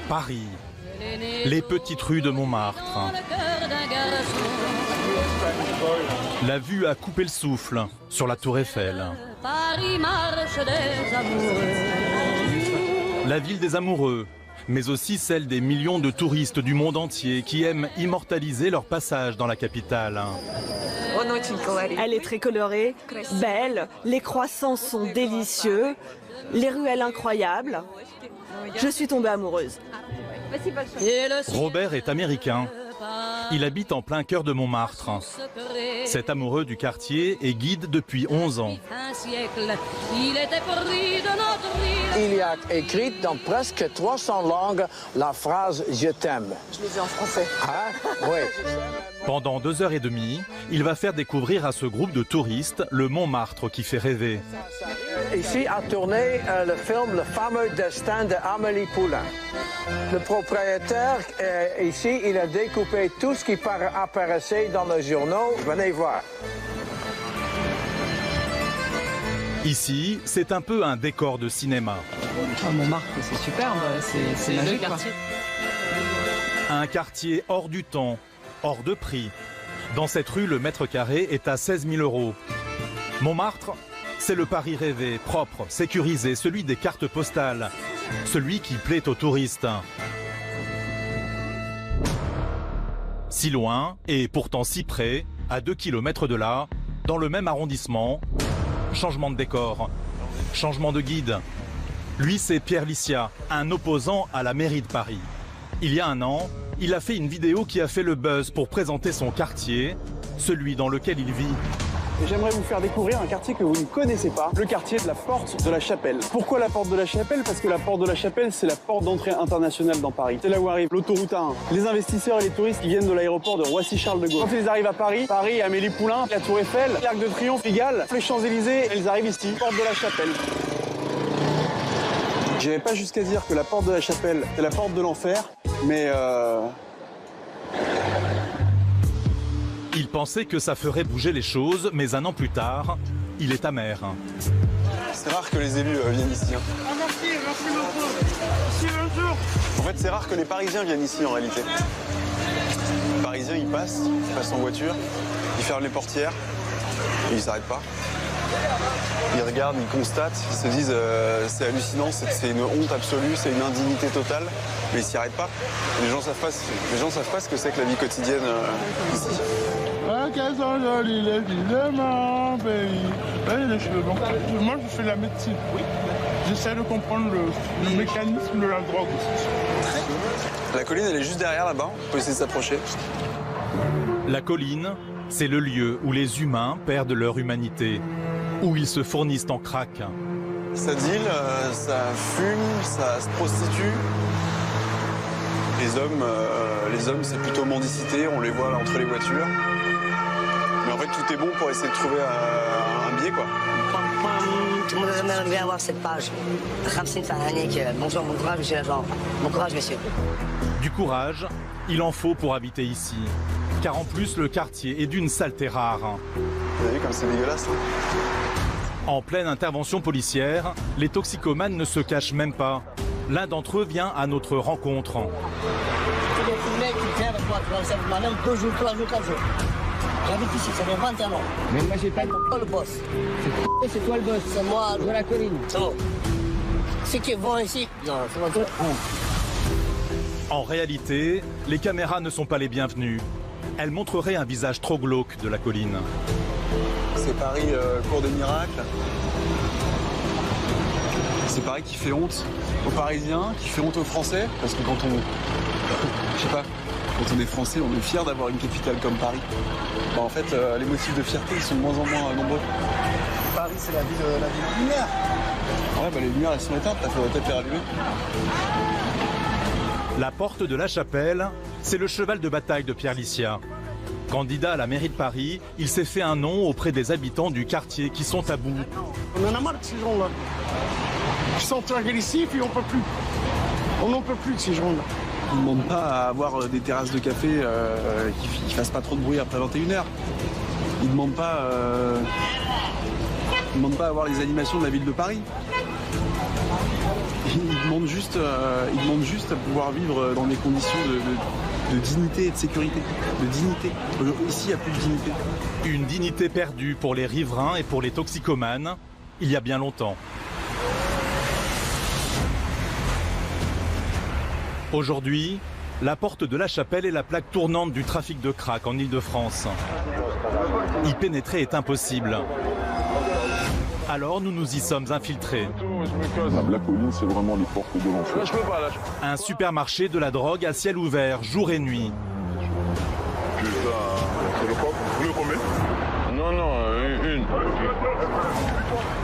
Paris, les petites rues de Montmartre. La vue a coupé le souffle sur la Tour Eiffel. Paris marche des amoureux. La ville des amoureux, mais aussi celle des millions de touristes du monde entier qui aiment immortaliser leur passage dans la capitale. Elle est très colorée, belle, les croissants sont délicieux, les ruelles incroyables. Je suis tombée amoureuse. Robert est américain. Il habite en plein cœur de Montmartre. Cet amoureux du quartier est guide depuis 11 ans. Il y a écrit dans presque 300 langues la phrase « Je t'aime ». Je l'ai vu en français. Ah, oui. Pendant 2h30, il va faire découvrir à ce groupe de touristes le Montmartre qui fait rêver. Ici a tourné le film Le fameux destin d'Amélie Poulain. Le propriétaire, ici, il a découpé tout ce qui apparaissait dans les journaux. Venez voir. Ici, c'est un peu un décor de cinéma. Montmartre, c'est superbe, c'est magique. Un quartier hors du temps, hors de prix. Dans cette rue, le mètre carré est à 16 000 €. Montmartre, c'est le Paris rêvé, propre, sécurisé, celui des cartes postales, celui qui plaît aux touristes. Si loin, et pourtant si près, à 2 kilomètres de là, dans le même arrondissement, changement de décor, changement de guide. Lui, c'est Pierre Lissia, un opposant à la mairie de Paris. Il y a un an, il a fait une vidéo qui a fait le buzz pour présenter son quartier, celui dans lequel il vit. J'aimerais vous faire découvrir un quartier que vous ne connaissez pas, le quartier de la Porte de la Chapelle. Pourquoi la Porte de la Chapelle? Parce que la Porte de la Chapelle, c'est la porte d'entrée internationale dans Paris. C'est là où arrive l'autoroute A1. Les investisseurs et les touristes qui viennent de l'aéroport de Roissy-Charles de Gaulle. Quand ils arrivent à Paris, Amélie Poulain, la Tour Eiffel, l'Arc de Triomphe, Pigalle, les Champs-Élysées, elles arrivent ici, Porte de la Chapelle. J'irai pas jusqu'à dire que la Porte de la Chapelle, c'est la porte de l'enfer, mais Il pensait que ça ferait bouger les choses, mais un an plus tard, il est amer. c'est rare que les élus viennent ici. Merci beaucoup. Merci, bonjour. En fait, c'est rare que les Parisiens viennent ici en réalité. Les Parisiens, ils passent en voiture, ils ferment les portières et ils s'arrêtent pas. Ils regardent, ils constatent, ils se disent c'est hallucinant, c'est une honte absolue, c'est une indignité totale, mais ils s'y arrêtent pas. Les gens savent pas ce que c'est que la vie quotidienne ici. Ah, qu'elles sont jolies les filles de mon pays. Voyez les cheveux blancs. Moi, je fais la médecine. Oui. J'essaie de comprendre le mécanisme de la drogue. La colline, elle est juste derrière là-bas, on peut essayer de s'approcher. La colline, c'est le lieu où les humains perdent leur humanité, où ils se fournissent en crack. Ça deal, ça fume, ça se prostitue. Les hommes, c'est plutôt mendicité, on les voit là entre les voitures. Mais en fait, tout est bon pour essayer de trouver un biais, quoi. Tout le monde aimerait bien avoir cette page. Khamsin Fahanik, bonjour, bon courage, monsieur l'agent. Bon courage, monsieur. Du courage, il en faut pour habiter ici. Car en plus, le quartier est d'une saleté rare. Vous avez vu comme c'est dégueulasse, hein. En pleine intervention policière, les toxicomanes ne se cachent même pas. L'un d'entre eux vient à notre rencontre. C'est des mecs qui viennent avec moi, ça me demande 2 jours, 3 jours, 4 jours. J'habite ici, ça fait 21 ans. Mais moi j'ai pas Le boss. C'est toi le boss. C'est moi, De la colline. c'est bon. Ceux qui vont ici, non, c'est mon truc. En réalité, les caméras ne sont pas les bienvenues. Elles montreraient un visage trop glauque de la colline. C'est Paris, cours des miracles. C'est Paris qui fait honte aux Parisiens, qui fait honte aux Français, parce que quand on est français, on est fier d'avoir une capitale comme Paris. Bah, en fait, les motifs de fierté, ils sont de moins en moins nombreux. Paris, c'est la ville lumière. Ouais, bah les lumières, elles sont éteintes, il faudrait peut-être les rallumer. La Porte de la Chapelle, c'est le cheval de bataille de Pierre Lissia. Candidat à la mairie de Paris, il s'est fait un nom auprès des habitants du quartier qui sont à bout. On en a marre de ces gens-là. Ils sont agressifs et on peut plus. On n'en peut plus de ces gens-là. Ils ne demandent pas à avoir des terrasses de café qui ne fassent pas trop de bruit après 21h. Ils ne demandent pas à avoir les animations de la ville de Paris. Ils demandent juste à pouvoir vivre dans des conditions de dignité et de sécurité. De dignité. Ici, il n'y a plus de dignité. Une dignité perdue pour les riverains et pour les toxicomanes, il y a bien longtemps. Aujourd'hui, la porte de la Chapelle est la plaque tournante du trafic de crack en Ile-de-France. Y pénétrer est impossible. Alors nous nous y sommes infiltrés. La colline, c'est vraiment les portes de l'enfer. Un supermarché de la drogue à ciel ouvert, jour et nuit. Putain, c'est le coq. Vous voulez combien? Non, une.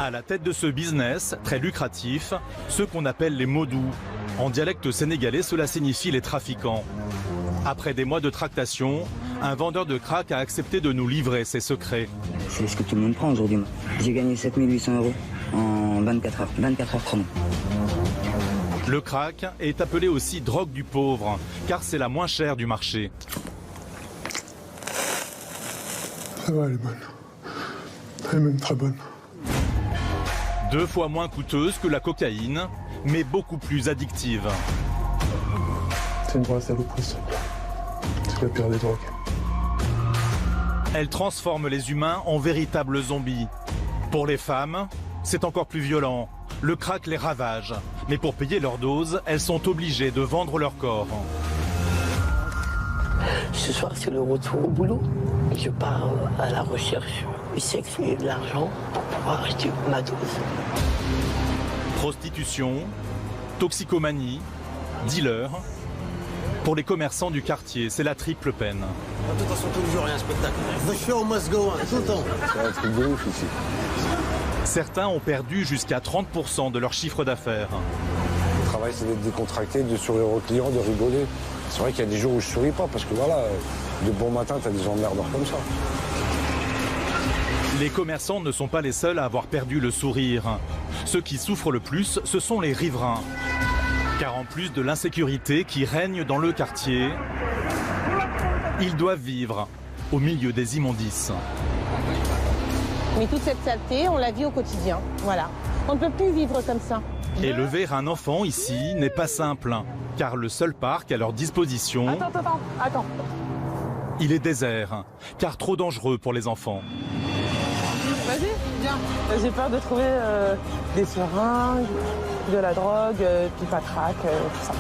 À la tête de ce business, très lucratif, ceux qu'on appelle les moudous. En dialecte sénégalais, cela signifie les trafiquants. Après des mois de tractation, un vendeur de crack a accepté de nous livrer ses secrets. C'est ce que tout le monde prend aujourd'hui. J'ai gagné 7800 € en 24 heures chrono. Le crack est appelé aussi drogue du pauvre, car c'est la moins chère du marché. Ça va, elle est bonne. Elle est même très bonne. 2 fois moins coûteuse que la cocaïne, mais beaucoup plus addictive. C'est une vraie saloperie. C'est la pire des drogues. Elle transforme les humains en véritables zombies. Pour les femmes, c'est encore plus violent. Le crack les ravage. Mais pour payer leur dose, elles sont obligées de vendre leur corps. Ce soir, c'est le retour au boulot. Je pars à la recherche du sexe et de l'argent pour pouvoir acheter ma dose. Prostitution, toxicomanie, dealer. Pour les commerçants du quartier, c'est la triple peine. Attention, tous les jours, il y a un spectacle. The show must go on, tout le temps. C'est un truc de ouf ici. Certains ont perdu jusqu'à 30% de leur chiffre d'affaires. Le travail, c'est d'être décontracté, de sourire aux clients, de rigoler. C'est vrai qu'il y a des jours où je souris pas, parce que voilà, de bon matin, t'as des emmerdeurs comme ça. Les commerçants ne sont pas les seuls à avoir perdu le sourire. Ceux qui souffrent le plus, ce sont les riverains. Car en plus de l'insécurité qui règne dans le quartier, ils doivent vivre au milieu des immondices. Mais toute cette saleté, on la vit au quotidien. Voilà. On ne peut plus vivre comme ça. Élever un enfant ici n'est pas simple, car le seul parc à leur disposition, Attends. il est désert, car trop dangereux pour les enfants. Vas-y, viens. J'ai peur de trouver des seringues, de la drogue, du patraque, tout ça.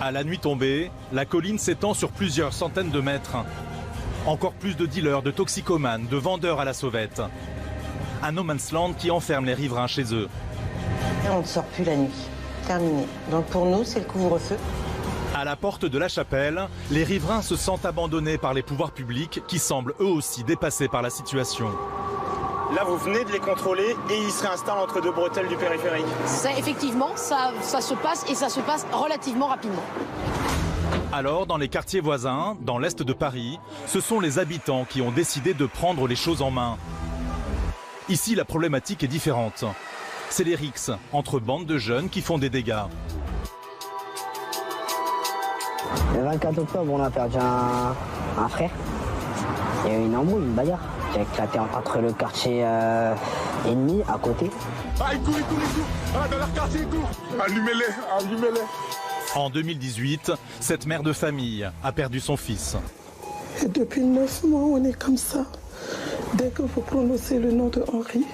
À la nuit tombée, la colline s'étend sur plusieurs centaines de mètres. Encore plus de dealers, de toxicomanes, de vendeurs à la sauvette. Un no man's land qui enferme les riverains chez eux. Et on ne sort plus la nuit. Terminé. Donc pour nous, c'est le couvre-feu. À la porte de la Chapelle, les riverains se sentent abandonnés par les pouvoirs publics qui semblent eux aussi dépassés par la situation. Là, vous venez de les contrôler et ils se réinstallent entre deux bretelles du périphérique. Effectivement, ça se passe et ça se passe relativement rapidement. Alors, dans les quartiers voisins, dans l'est de Paris, ce sont les habitants qui ont décidé de prendre les choses en main. Ici, la problématique est différente. C'est les rixes entre bandes de jeunes qui font des dégâts. Le 24 octobre, on a perdu un frère. Il y a eu une embrouille, une bagarre qui a éclaté entre le quartier ennemi à côté. Ah, il court. Ah, dans leur quartier, il court. Allumez-les. En 2018, cette mère de famille a perdu son fils. Et depuis 9 mois, on est comme ça. Dès que vous prononcez le nom de Henri,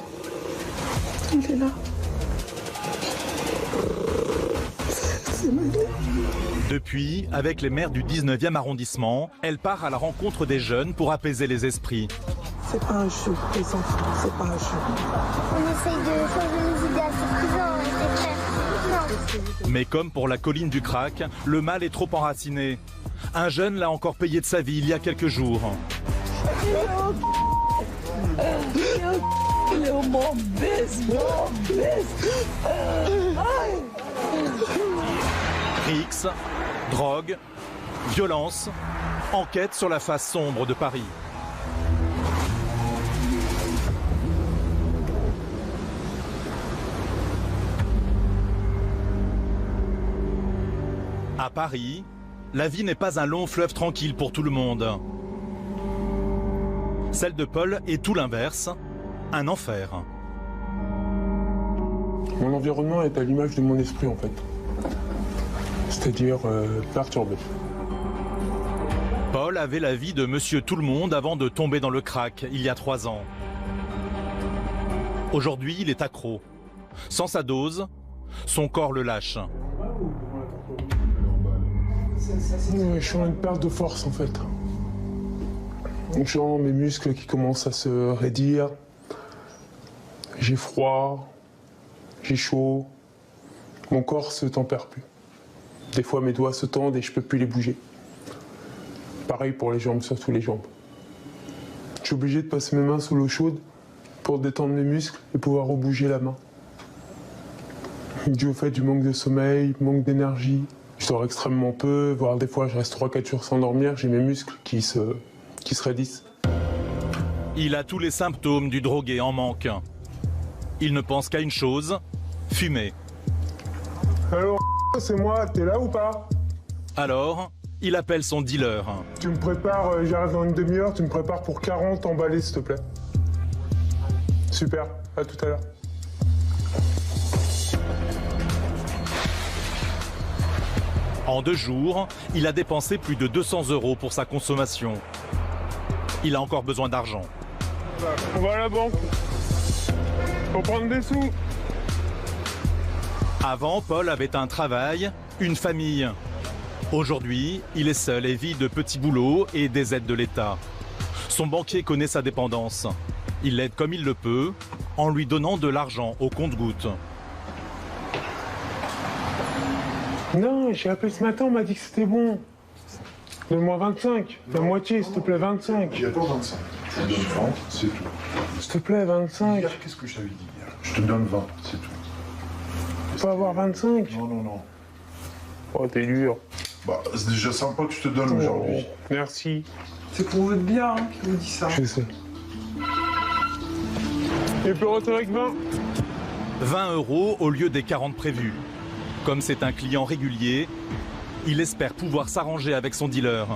il est là. C'est ma vie. Depuis, avec les maires du 19e arrondissement, elle part à la rencontre des jeunes pour apaiser les esprits. C'est pas un jeu, les enfants, c'est pas un jeu. On essaye de changer les idées à suffisant, frères. Mais comme pour la colline du crack, le mal est trop enraciné. Un jeune l'a encore payé de sa vie il y a quelques jours. Rix, drogue, violence, enquête sur la face sombre de Paris. À Paris, la vie n'est pas un long fleuve tranquille pour tout le monde. Celle de Paul est tout l'inverse, un enfer. Mon environnement est à l'image de mon esprit en fait. c'est-à-dire perturbé. Paul avait la vie de monsieur tout-le-monde avant de tomber dans le crack il y a 3 ans. Aujourd'hui, il est accro. Sans sa dose, son corps le lâche. Je suis en une perte de force en fait. Je sens mes muscles qui commencent à se raidir. J'ai froid, j'ai chaud. Mon corps se tempère plus. Des fois mes doigts se tendent et je peux plus les bouger. Pareil pour les jambes, surtout les jambes. Je suis obligé de passer mes mains sous l'eau chaude pour détendre mes muscles et pouvoir rebouger la main. Dû au fait du manque de sommeil, manque d'énergie. Je dors extrêmement peu, voire des fois je reste 3-4 jours sans dormir, j'ai mes muscles qui se raidissent. Il a tous les symptômes du drogué en manque. Il ne pense qu'à une chose, fumer. Alors, c'est moi, t'es là ou pas? Alors, il appelle son dealer. Tu me prépares, j'arrive dans une demi-heure, tu me prépares pour 40 emballés s'il te plaît. Super, à tout à l'heure. En 2 jours, il a dépensé plus de 200 € pour sa consommation. Il a encore besoin d'argent. On va à la banque. Faut prendre des sous. Avant, Paul avait un travail, une famille. Aujourd'hui, il est seul et vit de petits boulots et des aides de l'État. Son banquier connaît sa dépendance. Il l'aide comme il le peut, en lui donnant de l'argent au compte-gouttes. Non, j'ai appelé ce matin, on m'a dit que c'était bon. Donne-moi 25, la moitié, s'il te plaît, 25. J'ai pas 25. Je te donne 30, c'est tout. S'il te plaît, 25. Hier, qu'est-ce que je t'avais dit hier? Je te donne 20, c'est tout. Tu peux avoir 25? Non, non, non. Oh, t'es dur. Bah, c'est déjà sympa que je te donne aujourd'hui. Merci. C'est pour votre bien hein, qu'il vous dit ça. Je sais. Et puis retour avec 20. 20 € au lieu des 40 prévus. Comme c'est un client régulier, il espère pouvoir s'arranger avec son dealer.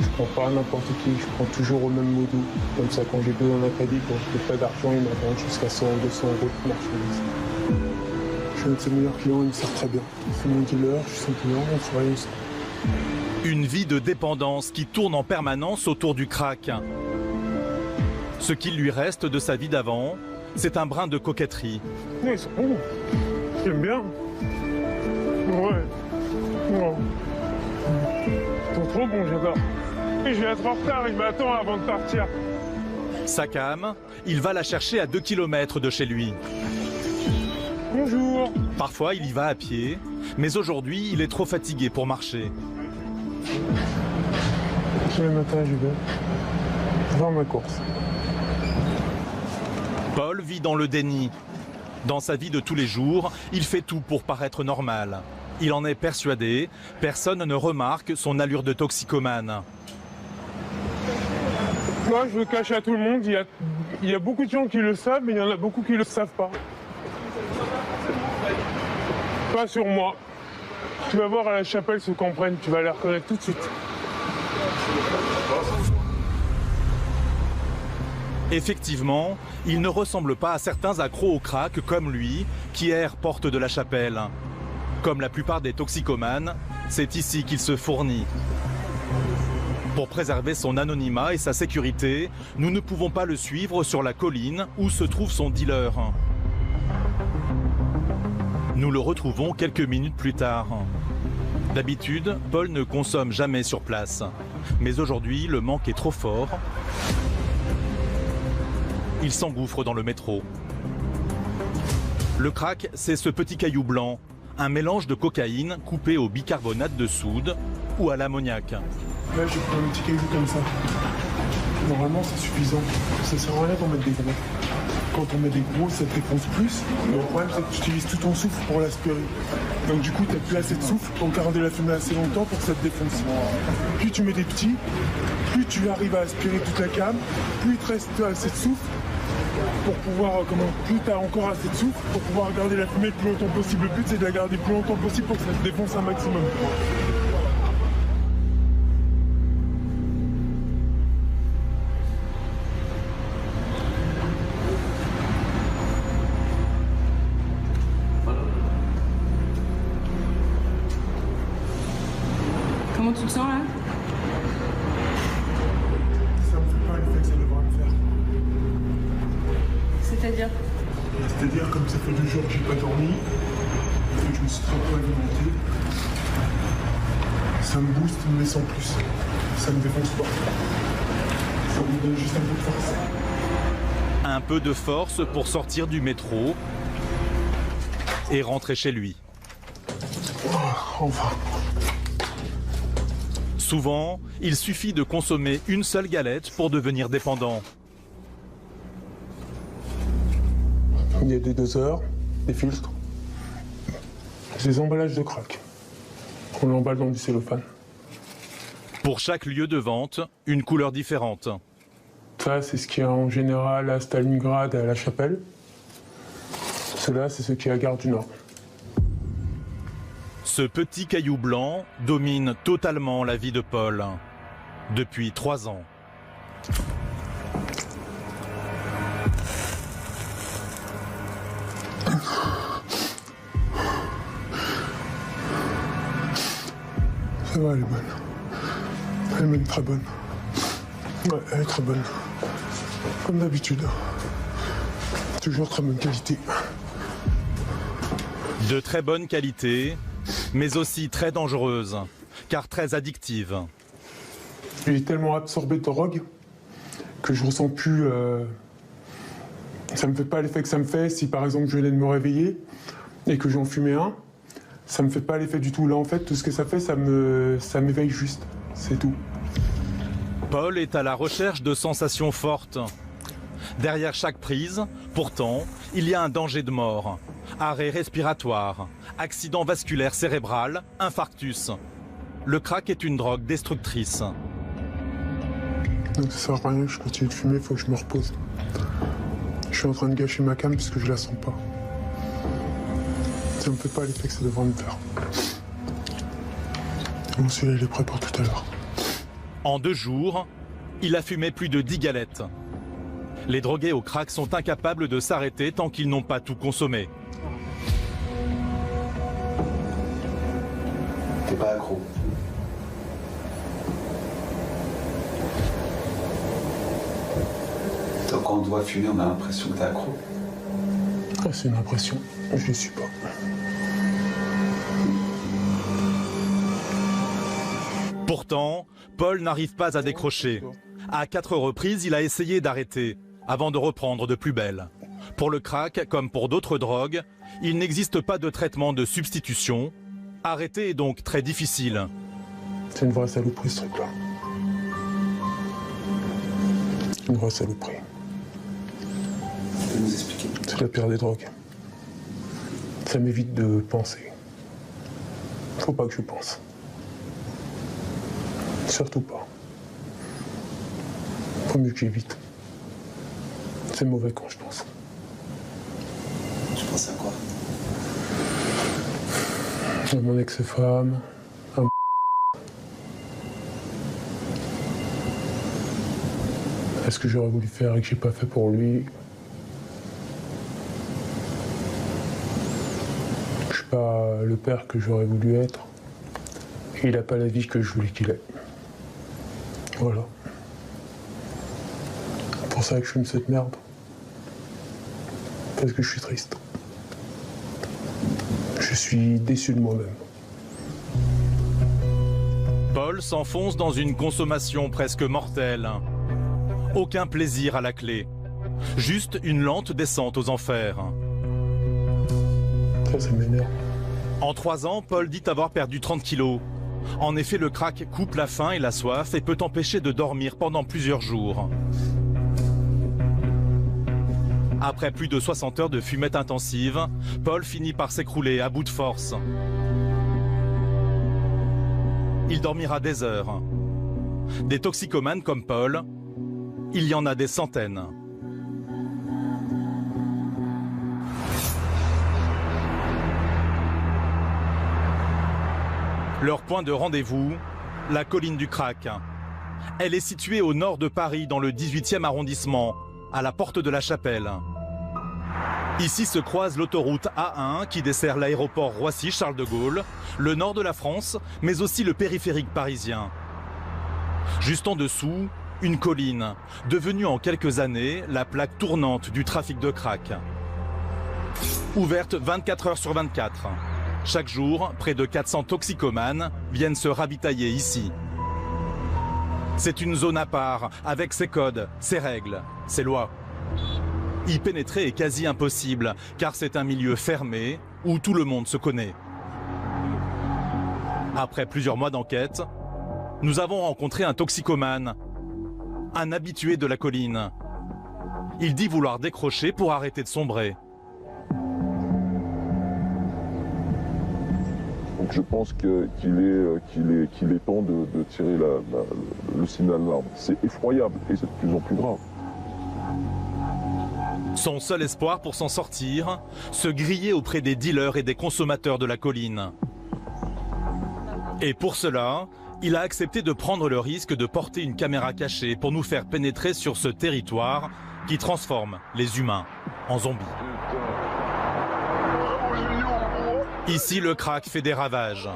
Je prends pas n'importe qui, je prends toujours au même modou. Comme ça, quand j'ai besoin d'un crédit, quand je n'ai pas d'argent, il m'attend jusqu'à 100, 200 € de marchandise. Je suis un de ses meilleurs clients, il me sert très bien. C'est mon dealer, je suis son client, on se réunit. Une vie de dépendance qui tourne en permanence autour du crack. Ce qu'il lui reste de sa vie d'avant, c'est un brin de coquetterie. Oui, c'est bon. J'aime bien. Ouais. Non. Ils sont trop bons, j'adore. Et je vais être en retard, il m'attend avant de partir. Sa cam, il va la chercher à 2 km de chez lui. Bonjour. Parfois, il y va à pied, mais aujourd'hui, il est trop fatigué pour marcher. Tous les matins, je vais voir ma course. Paul vit dans le déni. Dans sa vie de tous les jours, il fait tout pour paraître normal. Il en est persuadé, personne ne remarque son allure de toxicomane. Moi, je le cache à tout le monde. Il y a beaucoup de gens qui le savent, mais il y en a beaucoup qui ne le savent pas. Pas sur moi. Tu vas voir à la chapelle ceux qu'on prenne, tu vas les reconnaître tout de suite. Effectivement, il ne ressemble pas à certains accros au crack comme lui, qui errent porte de la chapelle. Comme la plupart des toxicomanes, c'est ici qu'il se fournit. Pour préserver son anonymat et sa sécurité, nous ne pouvons pas le suivre sur la colline où se trouve son dealer. Nous le retrouvons quelques minutes plus tard. D'habitude, Paul ne consomme jamais sur place. Mais aujourd'hui, le manque est trop fort. Il s'engouffre dans le métro. Le crack, c'est ce petit caillou blanc, un mélange de cocaïne coupé au bicarbonate de soude ou à l'ammoniac. Là, je prends un petit caillou comme ça. Normalement, c'est suffisant. Ça sert à rien d'en mettre des gros. Quand on met des gros, ça te défonce plus. Mais le problème, c'est que tu utilises tout ton souffle pour l'aspirer. Donc du coup, tu n'as plus assez de souffle pour garder la fumée assez longtemps pour que ça te défonce. Plus tu mets des petits, plus tu arrives à aspirer toute la cam, plus il te reste assez de souffle pour pouvoir, plus tu as encore assez de souffle pour pouvoir garder la fumée le plus longtemps possible. Le but, c'est de la garder le plus longtemps possible pour que ça te défonce un maximum. Comment tu te sens là? Ça me fait pas l'effet que ça devrait me faire. C'est-à-dire? C'est-à-dire comme ça fait 2 jours que j'ai pas dormi, et que je me suis très peu alimenté. Ça me booste mais sans plus. Ça me défonce pas. Ça me donne juste un peu de force. Un peu de force pour sortir du métro et rentrer chez lui. Oh, enfin. Souvent, il suffit de consommer une seule galette pour devenir dépendant. Il y a des doseurs, des filtres, des emballages de crack. On l'emballe dans du cellophane. Pour chaque lieu de vente, une couleur différente. Ça, c'est ce qu'il y a en général à Stalingrad et à La Chapelle. Cela, c'est ce qu'il y a à Gare du Nord. Ce petit caillou blanc domine totalement la vie de Paul. Depuis 3 ans. Ça va, elle est bonne. Elle est même très bonne. Ouais, elle est très bonne. Comme d'habitude. Toujours très bonne qualité. De très bonne qualité, mais aussi très dangereuse, car très addictive. J'ai tellement absorbé de drogue que je ressens plus... Ça me fait pas l'effet que ça me fait si par exemple je venais de me réveiller et que j'en fumais un. Ça me fait pas l'effet du tout. Là en fait, tout ce que ça fait, ça m'éveille juste. C'est tout. Paul est à la recherche de sensations fortes. Derrière chaque prise, pourtant, il y a un danger de mort. Arrêt respiratoire, accident vasculaire cérébral, infarctus. Le crack est une drogue destructrice. Donc ça sert à rien, je continue de fumer, il faut que je me repose. Je suis en train de gâcher ma cam parce que je la sens pas. Ça me fait pas l'effet que ça devrait me faire. Bon, celui-là, il est prêt pour tout à l'heure. En 2 jours, il a fumé plus de 10 galettes. Les drogués au crack sont incapables de s'arrêter tant qu'ils n'ont pas tout consommé. T'es pas accro. Donc quand on doit fumer, on a l'impression que t'es accro. Ah, c'est une impression, je ne suis pas. Pourtant, Paul n'arrive pas à décrocher. À 4 reprises, il a essayé d'arrêter, avant de reprendre de plus belle. Pour le crack, comme pour d'autres drogues, il n'existe pas de traitement de substitution. Arrêter est donc très difficile. C'est une vraie saloperie, ce truc-là. Une vraie saloperie. Tu peux nous expliquer? C'est la pire des drogues. Ça m'évite de penser. Faut pas que je pense. Surtout pas. Faut mieux que j'évite. C'est mauvais quand je pense. Tu penses à quoi? À mon ex-femme, à ce que j'aurais voulu faire et que j'ai pas fait pour lui. Je suis pas le père que j'aurais voulu être. Et il a pas la vie que je voulais qu'il ait. Voilà. C'est pour ça que je fume cette merde. Parce que je suis triste. Je suis déçu de moi-même. Paul s'enfonce dans une consommation presque mortelle. Aucun plaisir à la clé. Juste une lente descente aux enfers. Ça m'énerve. En 3 ans, Paul dit avoir perdu 30 kilos. En effet, le crack coupe la faim et la soif et peut empêcher de dormir pendant plusieurs jours. Après plus de 60 heures de fumette intensive, Paul finit par s'écrouler à bout de force. Il dormira des heures. Des toxicomanes comme Paul, il y en a des centaines. Leur point de rendez-vous, la colline du Crack. Elle est située au nord de Paris, dans le 18e arrondissement, à la porte de la Chapelle. Ici se croise l'autoroute A1 qui dessert l'aéroport Roissy-Charles de Gaulle, le nord de la France, mais aussi le périphérique parisien. Juste en dessous, une colline, devenue en quelques années la plaque tournante du trafic de crack. Ouverte 24 heures sur 24. Chaque jour, près de 400 toxicomanes viennent se ravitailler ici. C'est une zone à part, avec ses codes, ses règles, ses lois. Y pénétrer est quasi impossible, car c'est un milieu fermé où tout le monde se connaît. Après plusieurs mois d'enquête, nous avons rencontré un toxicomane, un habitué de la colline. Il dit vouloir décrocher pour arrêter de sombrer. Donc je pense qu'il est temps de tirer le signal d'alarme. C'est effroyable et c'est de plus en plus grave. Son seul espoir pour s'en sortir, se griller auprès des dealers et des consommateurs de la colline. Et pour cela, il a accepté de prendre le risque de porter une caméra cachée pour nous faire pénétrer sur ce territoire qui transforme les humains en zombies. Ici, le crack fait des ravages.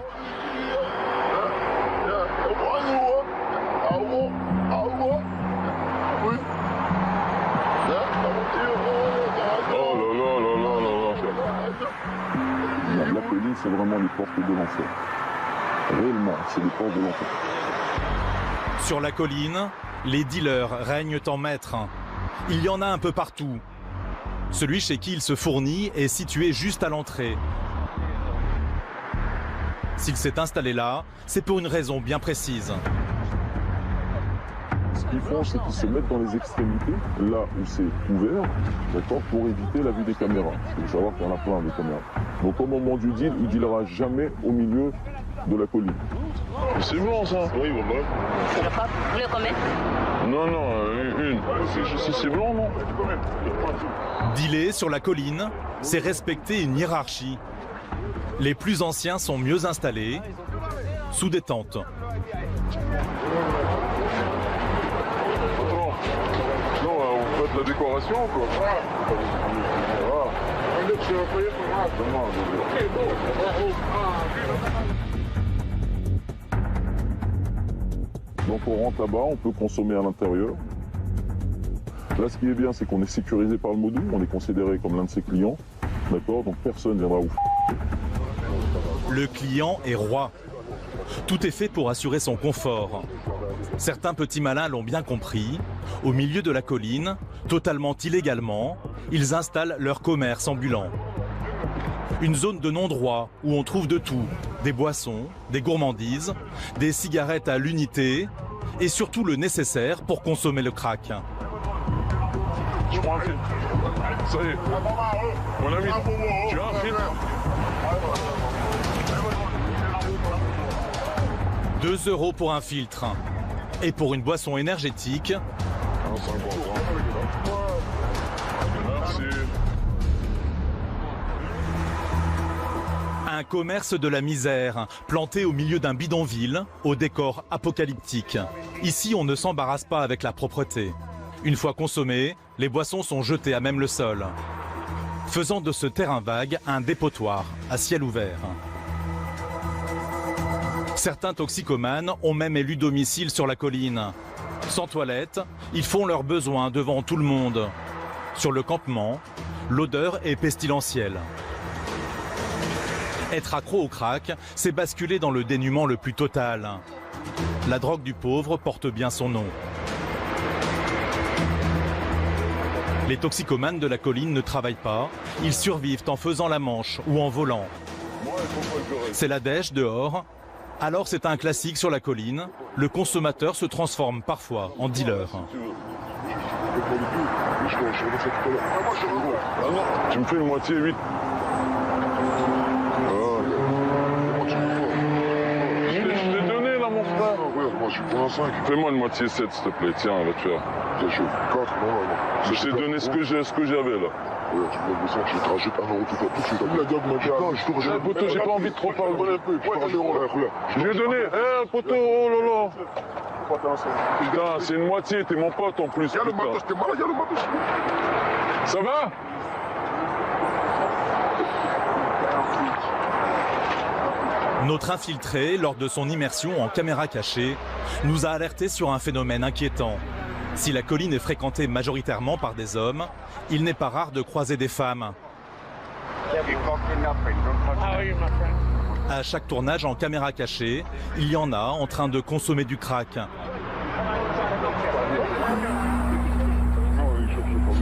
La colline, c'est vraiment les portes de l'enfer. Réellement, c'est les portes de l'enfer. Sur la colline, les dealers règnent en maître. Il y en a un peu partout. Celui chez qui il se fournit est situé juste à l'entrée. S'il s'est installé là, c'est pour une raison bien précise. Ce qu'ils font, c'est qu'ils se mettent dans les extrémités, là où c'est ouvert, d'accord, pour éviter la vue des caméras. Il faut savoir qu'il y en a plein de caméras. Donc au moment du deal, il ne dealera jamais au milieu de la colline. C'est blanc ça? Oui, voilà. C'est le pape, vous le combien? Non, une. C'est blanc, non? Dealer sur la colline, c'est respecter une hiérarchie. Les plus anciens sont mieux installés, sous des tentes. Non, vous faites la décoration quoi. Donc on rentre là-bas, on peut consommer à l'intérieur. Là ce qui est bien c'est qu'on est sécurisé par le Modou, on est considéré comme l'un de ses clients. D'accord, donc personne ne viendra vous. Le client est roi. Tout est fait pour assurer son confort. Certains petits malins l'ont bien compris. Au milieu de la colline, totalement illégalement, ils installent leur commerce ambulant. Une zone de non-droit où on trouve de tout. Des boissons, des gourmandises, des cigarettes à l'unité et surtout le nécessaire pour consommer le crack. Je prends un film. Ça y est. Mon ami, tu as un film? 2 € pour un filtre. Et pour une boisson énergétique, un commerce de la misère, planté au milieu d'un bidonville, au décor apocalyptique. Ici, on ne s'embarrasse pas avec la propreté. Une fois consommées, les boissons sont jetées à même le sol, faisant de ce terrain vague un dépotoir à ciel ouvert. Certains toxicomanes ont même élu domicile sur la colline. Sans toilette, ils font leurs besoins devant tout le monde. Sur le campement, l'odeur est pestilentielle. Être accro au crack, c'est basculer dans le dénuement le plus total. La drogue du pauvre porte bien son nom. Les toxicomanes de la colline ne travaillent pas, ils survivent en faisant la manche ou en volant. C'est la dèche dehors. Alors c'est un classique sur la colline, le consommateur se transforme parfois en dealer. Tu me fais une moitié 8. Je t'ai donné là mon frère. Moi je suis pour un 5. Fais-moi une moitié 7 s'il te plaît, tiens, va te faire. Je suis 4, non. Je t'ai donné ce que j'avais là. Ouais, tu peux me dire, je te rajoute 1 € tout de suite. Poteau, j'ai pas envie de trop parler. Je lui ai donné, poteau, oh là là. Putain, c'est une moitié, t'es mon pote en plus. Y'a le matos, t'es malade, y'a le matos. Ça va? Notre infiltré, lors de son immersion en caméra cachée, nous a alerté sur un phénomène inquiétant. Si la colline est fréquentée majoritairement par des hommes, il n'est pas rare de croiser des femmes. À chaque tournage en caméra cachée, il y en a en train de consommer du crack.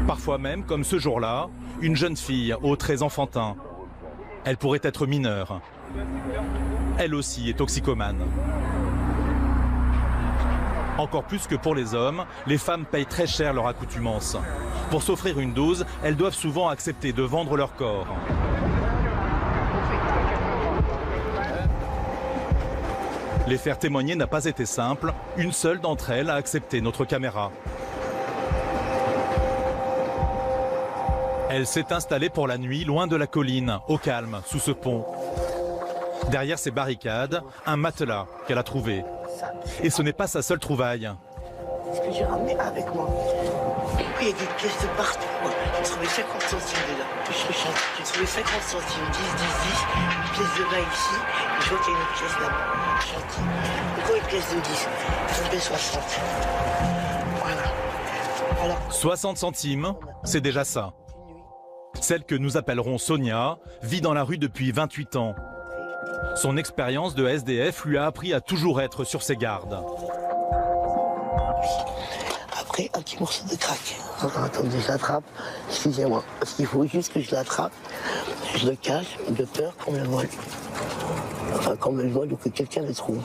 Parfois même, comme ce jour-là, une jeune fille aux traits enfantins. Elle pourrait être mineure. Elle aussi est toxicomane. Encore plus que pour les hommes, les femmes payent très cher leur accoutumance. Pour s'offrir une dose, elles doivent souvent accepter de vendre leur corps. Les faire témoigner n'a pas été simple. Une seule d'entre elles a accepté notre caméra. Elle s'est installée pour la nuit, loin de la colline, au calme, sous ce pont. Derrière ces barricades, un matelas qu'elle a trouvé. Et ce n'est pas sa seule trouvaille. Ce que j'ai ramené avec moi. Il y a des pièces de partout. J'ai trouvé 50 centimes dedans. J'ai trouvé 50 centimes, 10, 10, 10. Une pièce de 20 ici. Et je vois qu'il y a une pièce là-bas. Gentil. Pourquoi une pièce de 10? J'en fais 60. Voilà. Alors, 60 centimes, c'est déjà ça. Celle que nous appellerons Sonia vit dans la rue depuis 28 ans. Son expérience de SDF lui a appris à toujours être sur ses gardes. après, un petit morceau de crack. Attendez, je l'attrape. Excusez-moi. Parce qu'il faut juste que je l'attrape. Je le cache de peur qu'on me le vole. Enfin, qu'on me le vole ou que quelqu'un le trouve.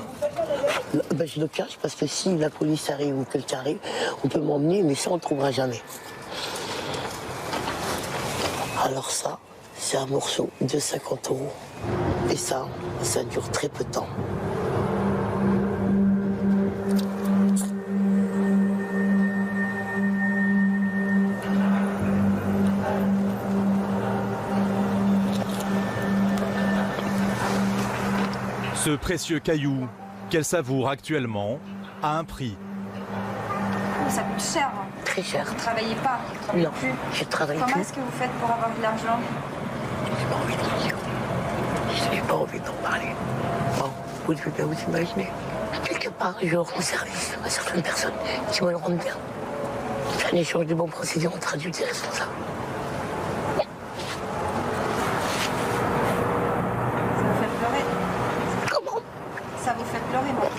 Ben, je le cache parce que si la police arrive ou quelqu'un arrive, on peut m'emmener, mais ça, on ne le trouvera jamais. Alors ça, c'est un morceau de 50 €. Et ça dure très peu de temps. Ce précieux caillou, qu'elle savoure actuellement, a un prix. Ça coûte cher. Très cher. Vous ne travaillez pas? Non, je travaille plus. Comment est-ce que vous faites pour avoir de l'argent? Je n'ai pas envie d'en dire. Je n'ai pas envie d'en parler. Bon, vous devez bien vous imaginer. Quelque part, je rends service à certaines personnes qui me le rendent bien. C'est un échange de bons procédés entre adultes et responsables. Ça vous fait pleurer? Comment? Ça vous fait pleurer, moi?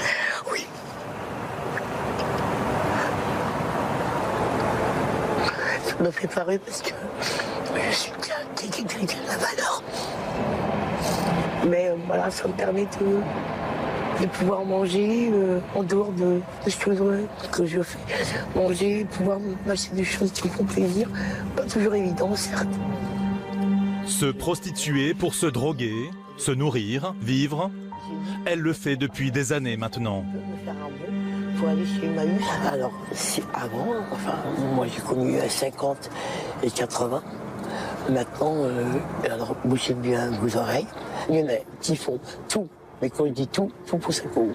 Oui. Ça me fait pleurer parce que je suis quelqu'un qui a de la valeur. Mais voilà, ça me permet de pouvoir manger en dehors de choses que je fais. Manger, pouvoir m'acheter des choses qui me font plaisir. Pas toujours évident, certes. Se prostituer pour se droguer, se nourrir, vivre, elle le fait depuis des années maintenant. Pour aller chez Emmaüs. Alors, c'est avant, enfin, moi j'ai connu 50 et 80. Maintenant, alors bouchez bien vos oreilles. Il y en a qui font tout, mais quand je dis tout, tout pour 5 €.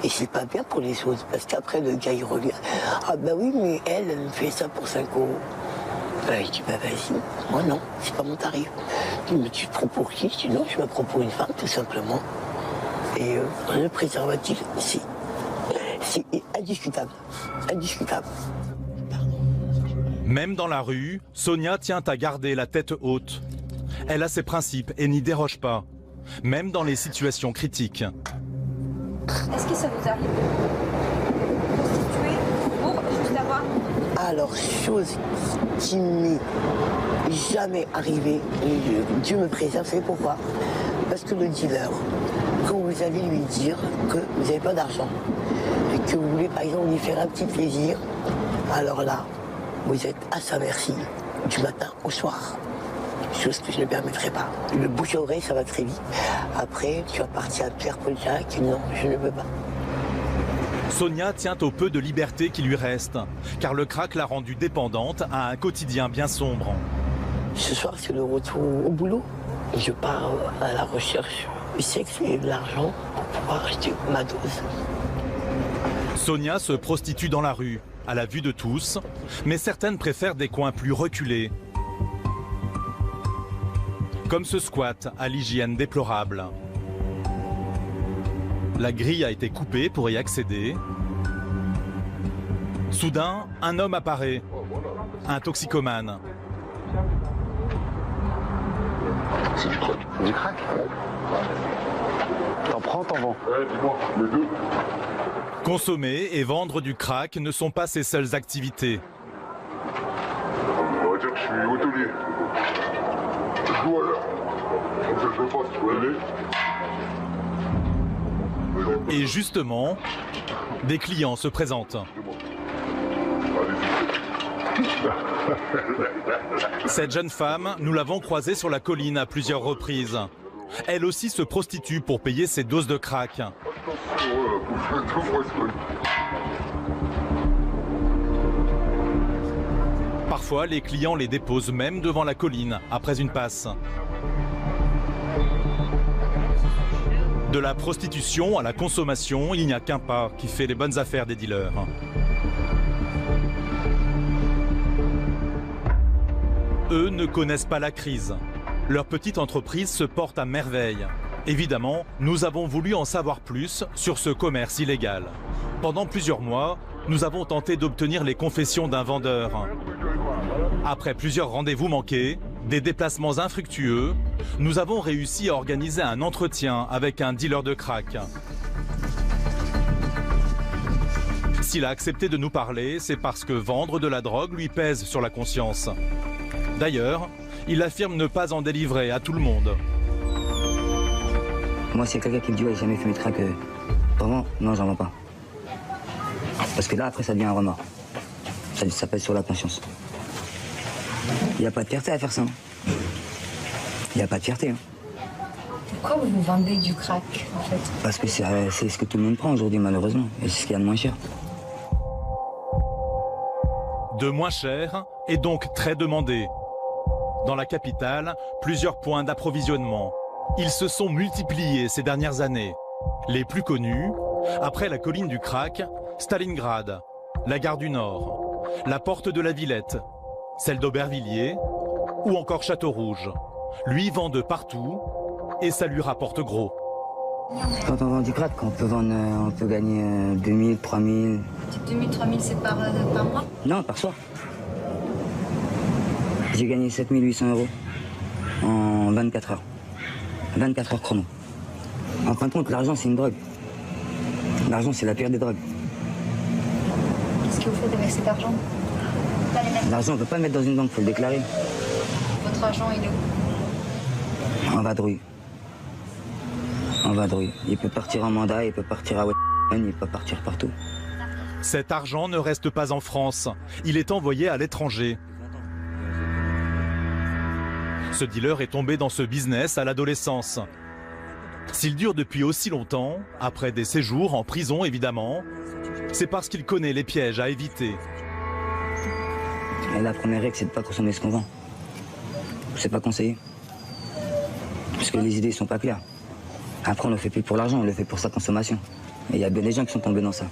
Et c'est pas bien pour les autres, parce qu'après le gars il revient. Ah bah oui, mais elle me fait ça pour 5 €. Ben, je dis bah vas-y, moi non, c'est pas mon tarif. Je dis mais tu te prends pour qui? Je dis non, je me prends pour une femme, tout simplement. Et le préservatif, c'est indiscutable. Indiscutable. Même dans la rue, Sonia tient à garder la tête haute. Elle a ses principes et n'y déroge pas, même dans les situations critiques. Est-ce que ça vous arrive de prostituer pour juste avoir... Alors, chose qui m'est jamais arrivée, et Dieu me préserve, c'est pourquoi? Parce que le dealer, quand vous allez lui dire que vous n'avez pas d'argent, et que vous voulez par exemple lui faire un petit plaisir, alors là, vous êtes à sa merci, du matin au soir. Chose que je ne permettrai pas. Le bouche à oreille, ça va très vite. Après, tu vas partir à Pierre-Paul Jacques, non, je ne peux pas. Sonia tient au peu de liberté qui lui reste, car le crack l'a rendue dépendante à un quotidien bien sombre. Ce soir, c'est le retour au boulot. Je pars à la recherche du sexe et de l'argent pour pouvoir acheter ma dose. Sonia se prostitue dans la rue, à la vue de tous, mais certaines préfèrent des coins plus reculés. Comme ce squat à l'hygiène déplorable. La grille a été coupée pour y accéder. Soudain, un homme apparaît, un toxicomane. C'est du crack. Du crack? T'en prends, t'en vends? Ouais, dis-moi, les deux. Consommer et vendre du crack ne sont pas ses seules activités. On va dire que je suis hôtelier. Je joue à l'heure. Comme ça, je veux pas, si tu veux aller. Et justement, des clients se présentent. Cette jeune femme, nous l'avons croisée sur la colline à plusieurs reprises. Elle aussi se prostitue pour payer ses doses de crack. Parfois, les clients les déposent même devant la colline après une passe. De la prostitution à la consommation, il n'y a qu'un pas qui fait les bonnes affaires des dealers. Eux ne connaissent pas la crise. Leur petite entreprise se porte à merveille. Évidemment, nous avons voulu en savoir plus sur ce commerce illégal. Pendant plusieurs mois, nous avons tenté d'obtenir les confessions d'un vendeur. Après plusieurs rendez-vous manqués, des déplacements infructueux, nous avons réussi à organiser un entretien avec un dealer de crack. S'il a accepté de nous parler, c'est parce que vendre de la drogue lui pèse sur la conscience. D'ailleurs, il affirme ne pas en délivrer à tout le monde. Moi, s'il y a quelqu'un qui me dit ouais, j'ai jamais fumé de crack, vraiment, non, j'en vends pas. Parce que là, après, ça devient un remords. Ça pèse sur la conscience. Il n'y a pas de fierté à faire ça. Il n'y a pas de fierté. Pourquoi vous vendez du crack, en fait? Parce que c'est ce que tout le monde prend aujourd'hui, malheureusement. Et c'est ce qu'il y a de moins cher. De moins cher et donc très demandé. Dans la capitale, plusieurs points d'approvisionnement. Ils se sont multipliés ces dernières années. Les plus connus, après la colline du crack, Stalingrad, la gare du Nord, la porte de la Villette, celle d'Aubervilliers ou encore Château-Rouge. Lui vend de partout et ça lui rapporte gros. Quand on vend du crack, on peut gagner 2000, 3000. 2000, 3000, c'est par mois? Non, par soir. J'ai gagné 7800 € en 24 heures. 24 heures chrono. En fin de compte, l'argent, c'est une drogue. L'argent, c'est la pire des drogues. Qu'est-ce que vous faites avec cet argent? L'argent, on ne peut pas le mettre dans une banque, il faut le déclarer. Votre argent, il est où? En vadrouille. En vadrouille. Il peut partir en mandat, il peut partir à Washington, il peut partir partout. Cet argent ne reste pas en France. Il est envoyé à l'étranger. Ce dealer est tombé dans ce business à l'adolescence. S'il dure depuis aussi longtemps, après des séjours en prison évidemment, c'est parce qu'il connaît les pièges à éviter. Et la première règle, c'est de ne pas consommer ce qu'on vend. C'est pas conseillé. Parce que les idées ne sont pas claires. Après, on le fait plus pour l'argent, on le fait pour sa consommation. Et il y a bien des gens qui sont tombés dans ça.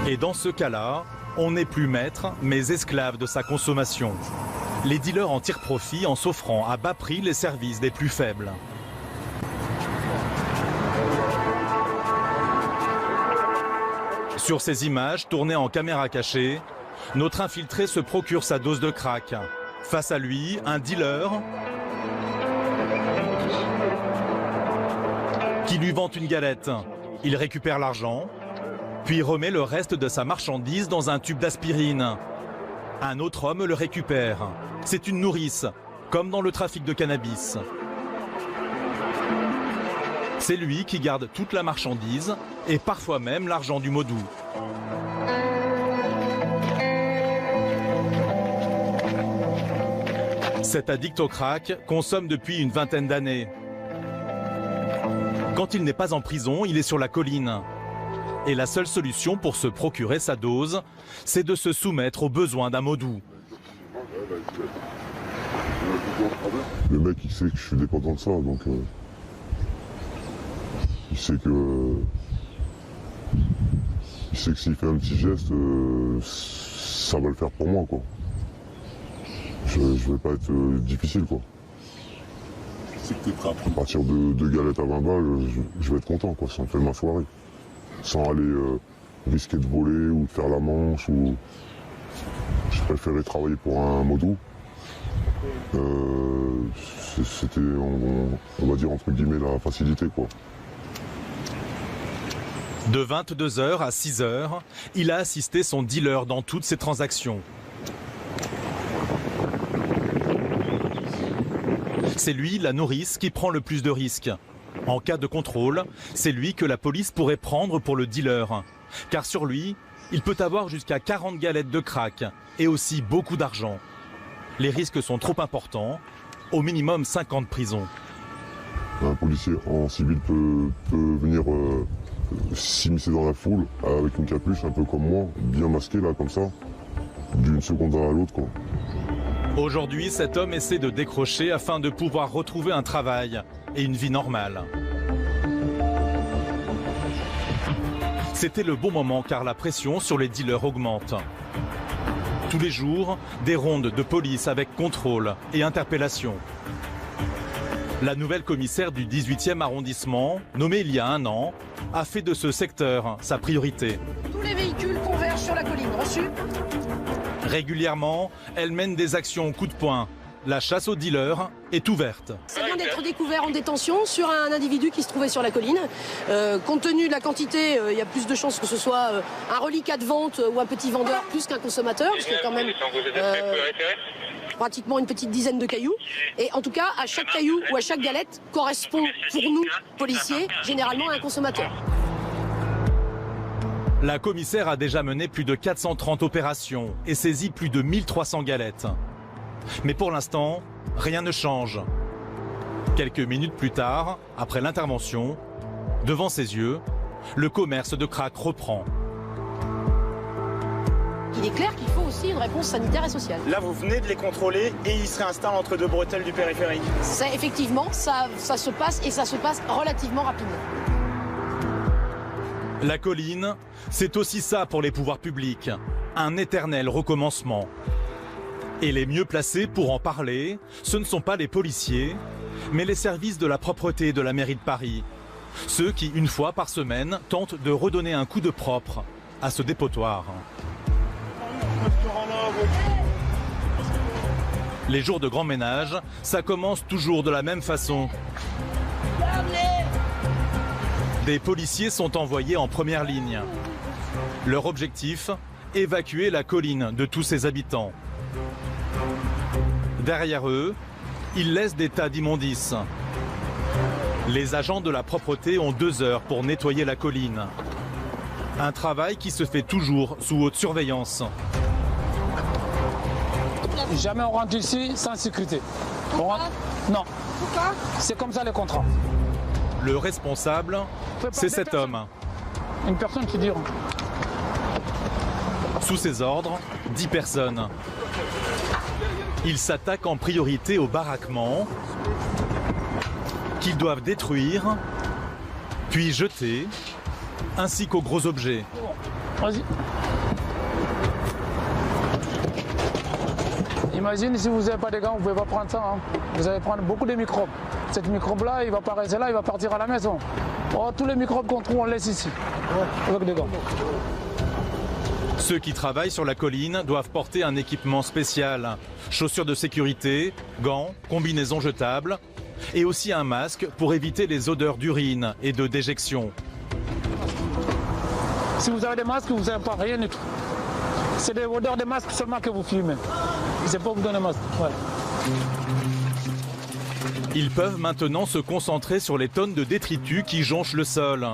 Et dans ce cas-là, on n'est plus maître, mais esclave de sa consommation. Les dealers en tirent profit en s'offrant à bas prix les services des plus faibles. Sur ces images, tournées en caméra cachée, notre infiltré se procure sa dose de crack. Face à lui, un dealer qui lui vend une galette. Il récupère l'argent, puis remet le reste de sa marchandise dans un tube d'aspirine. Un autre homme le récupère. C'est une nourrice, comme dans le trafic de cannabis. C'est lui qui garde toute la marchandise et parfois même l'argent du modou. Cet addict au crack consomme depuis une vingtaine d'années. Quand il n'est pas en prison, il est sur la colline. Et la seule solution pour se procurer sa dose, c'est de se soumettre aux besoins d'un modou. Le mec, il sait que je suis dépendant de ça, donc il sait que s'il fait un petit geste, ça va le faire pour moi, quoi. Je vais pas être difficile, quoi. À partir de galettes à 20 balles, je vais être content, quoi. Ça me fait ma soirée. Sans aller risquer de voler ou de faire la manche. Ou... Je préférais travailler pour un modo. C'était, on va dire, entre guillemets, la facilité, quoi. De 22h à 6h, il a assisté son dealer dans toutes ses transactions. C'est lui, la nourrice, qui prend le plus de risques. En cas de contrôle, c'est lui que la police pourrait prendre pour le dealer. Car sur lui, il peut avoir jusqu'à 40 galettes de crack et aussi beaucoup d'argent. Les risques sont trop importants, au minimum 5 ans de prison. Un policier en civil peut venir s'immiscer dans la foule avec une capuche, un peu comme moi, bien masqué là, comme ça, d'une seconde à l'autre, quoi. Aujourd'hui, cet homme essaie de décrocher afin de pouvoir retrouver un travail et une vie normale. C'était le bon moment car la pression sur les dealers augmente. Tous les jours, des rondes de police avec contrôle et interpellation. La nouvelle commissaire du 18e arrondissement, nommée il y a 1 an, a fait de ce secteur sa priorité. Tous les véhicules convergent sur la colline, reçu. Régulièrement, elle mène des actions coup de poing. La chasse aux dealers est ouverte. Ça vient d'être découvert en détention sur un individu qui se trouvait sur la colline. Compte tenu de la quantité, il y a plus de chances que ce soit un reliquat de vente ou un petit vendeur plus qu'un consommateur, parce qu'il y a quand même pratiquement une petite dizaine de cailloux. Et en tout cas, à chaque caillou ou à chaque galette correspond pour nous, policiers, généralement à un consommateur. La commissaire a déjà mené plus de 430 opérations et saisi plus de 1300 galettes. Mais pour l'instant, rien ne change. Quelques minutes plus tard, après l'intervention, devant ses yeux, le commerce de crack reprend. Il est clair qu'il faut aussi une réponse sanitaire et sociale. Là, vous venez de les contrôler et ils se réinstallent entre 2 bretelles du périphérique. Effectivement, ça se passe et ça se passe relativement rapidement. La colline, c'est aussi ça pour les pouvoirs publics, un éternel recommencement. Et les mieux placés pour en parler, ce ne sont pas les policiers, mais les services de la propreté de la mairie de Paris. Ceux qui, une fois par semaine, tentent de redonner un coup de propre à ce dépotoir. Les jours de grand ménage, ça commence toujours de la même façon. Des policiers sont envoyés en première ligne. Leur objectif, évacuer la colline de tous ses habitants. Derrière eux, ils laissent des tas d'immondices. Les agents de la propreté ont 2 heures pour nettoyer la colline. Un travail qui se fait toujours sous haute surveillance. Jamais on rentre ici sans sécurité. Non. Pourquoi? C'est comme ça les contrats. Le responsable, c'est cet homme. Une personne qui dira. Sous ses ordres, 10 personnes. Il s'attaque en priorité aux baraquements qu'ils doivent détruire, puis jeter, ainsi qu'aux gros objets. Vas-y. Imagine si vous n'avez pas de gants, vous ne pouvez pas prendre ça. Hein. Vous allez prendre beaucoup de microbes. Cette microbe-là, il va pas rester là, il va partir à la maison. Oh, tous les microbes qu'on trouve, on laisse ici, avec des gants. Ceux qui travaillent sur la colline doivent porter un équipement spécial. Chaussures de sécurité, gants, combinaisons jetables et aussi un masque pour éviter les odeurs d'urine et de déjection. Si vous avez des masques, vous n'avez pas rien du tout. C'est des odeurs de masques seulement que vous fumez. C'est pas vous donner masque. Ouais. Ils peuvent maintenant se concentrer sur les tonnes de détritus qui jonchent le sol.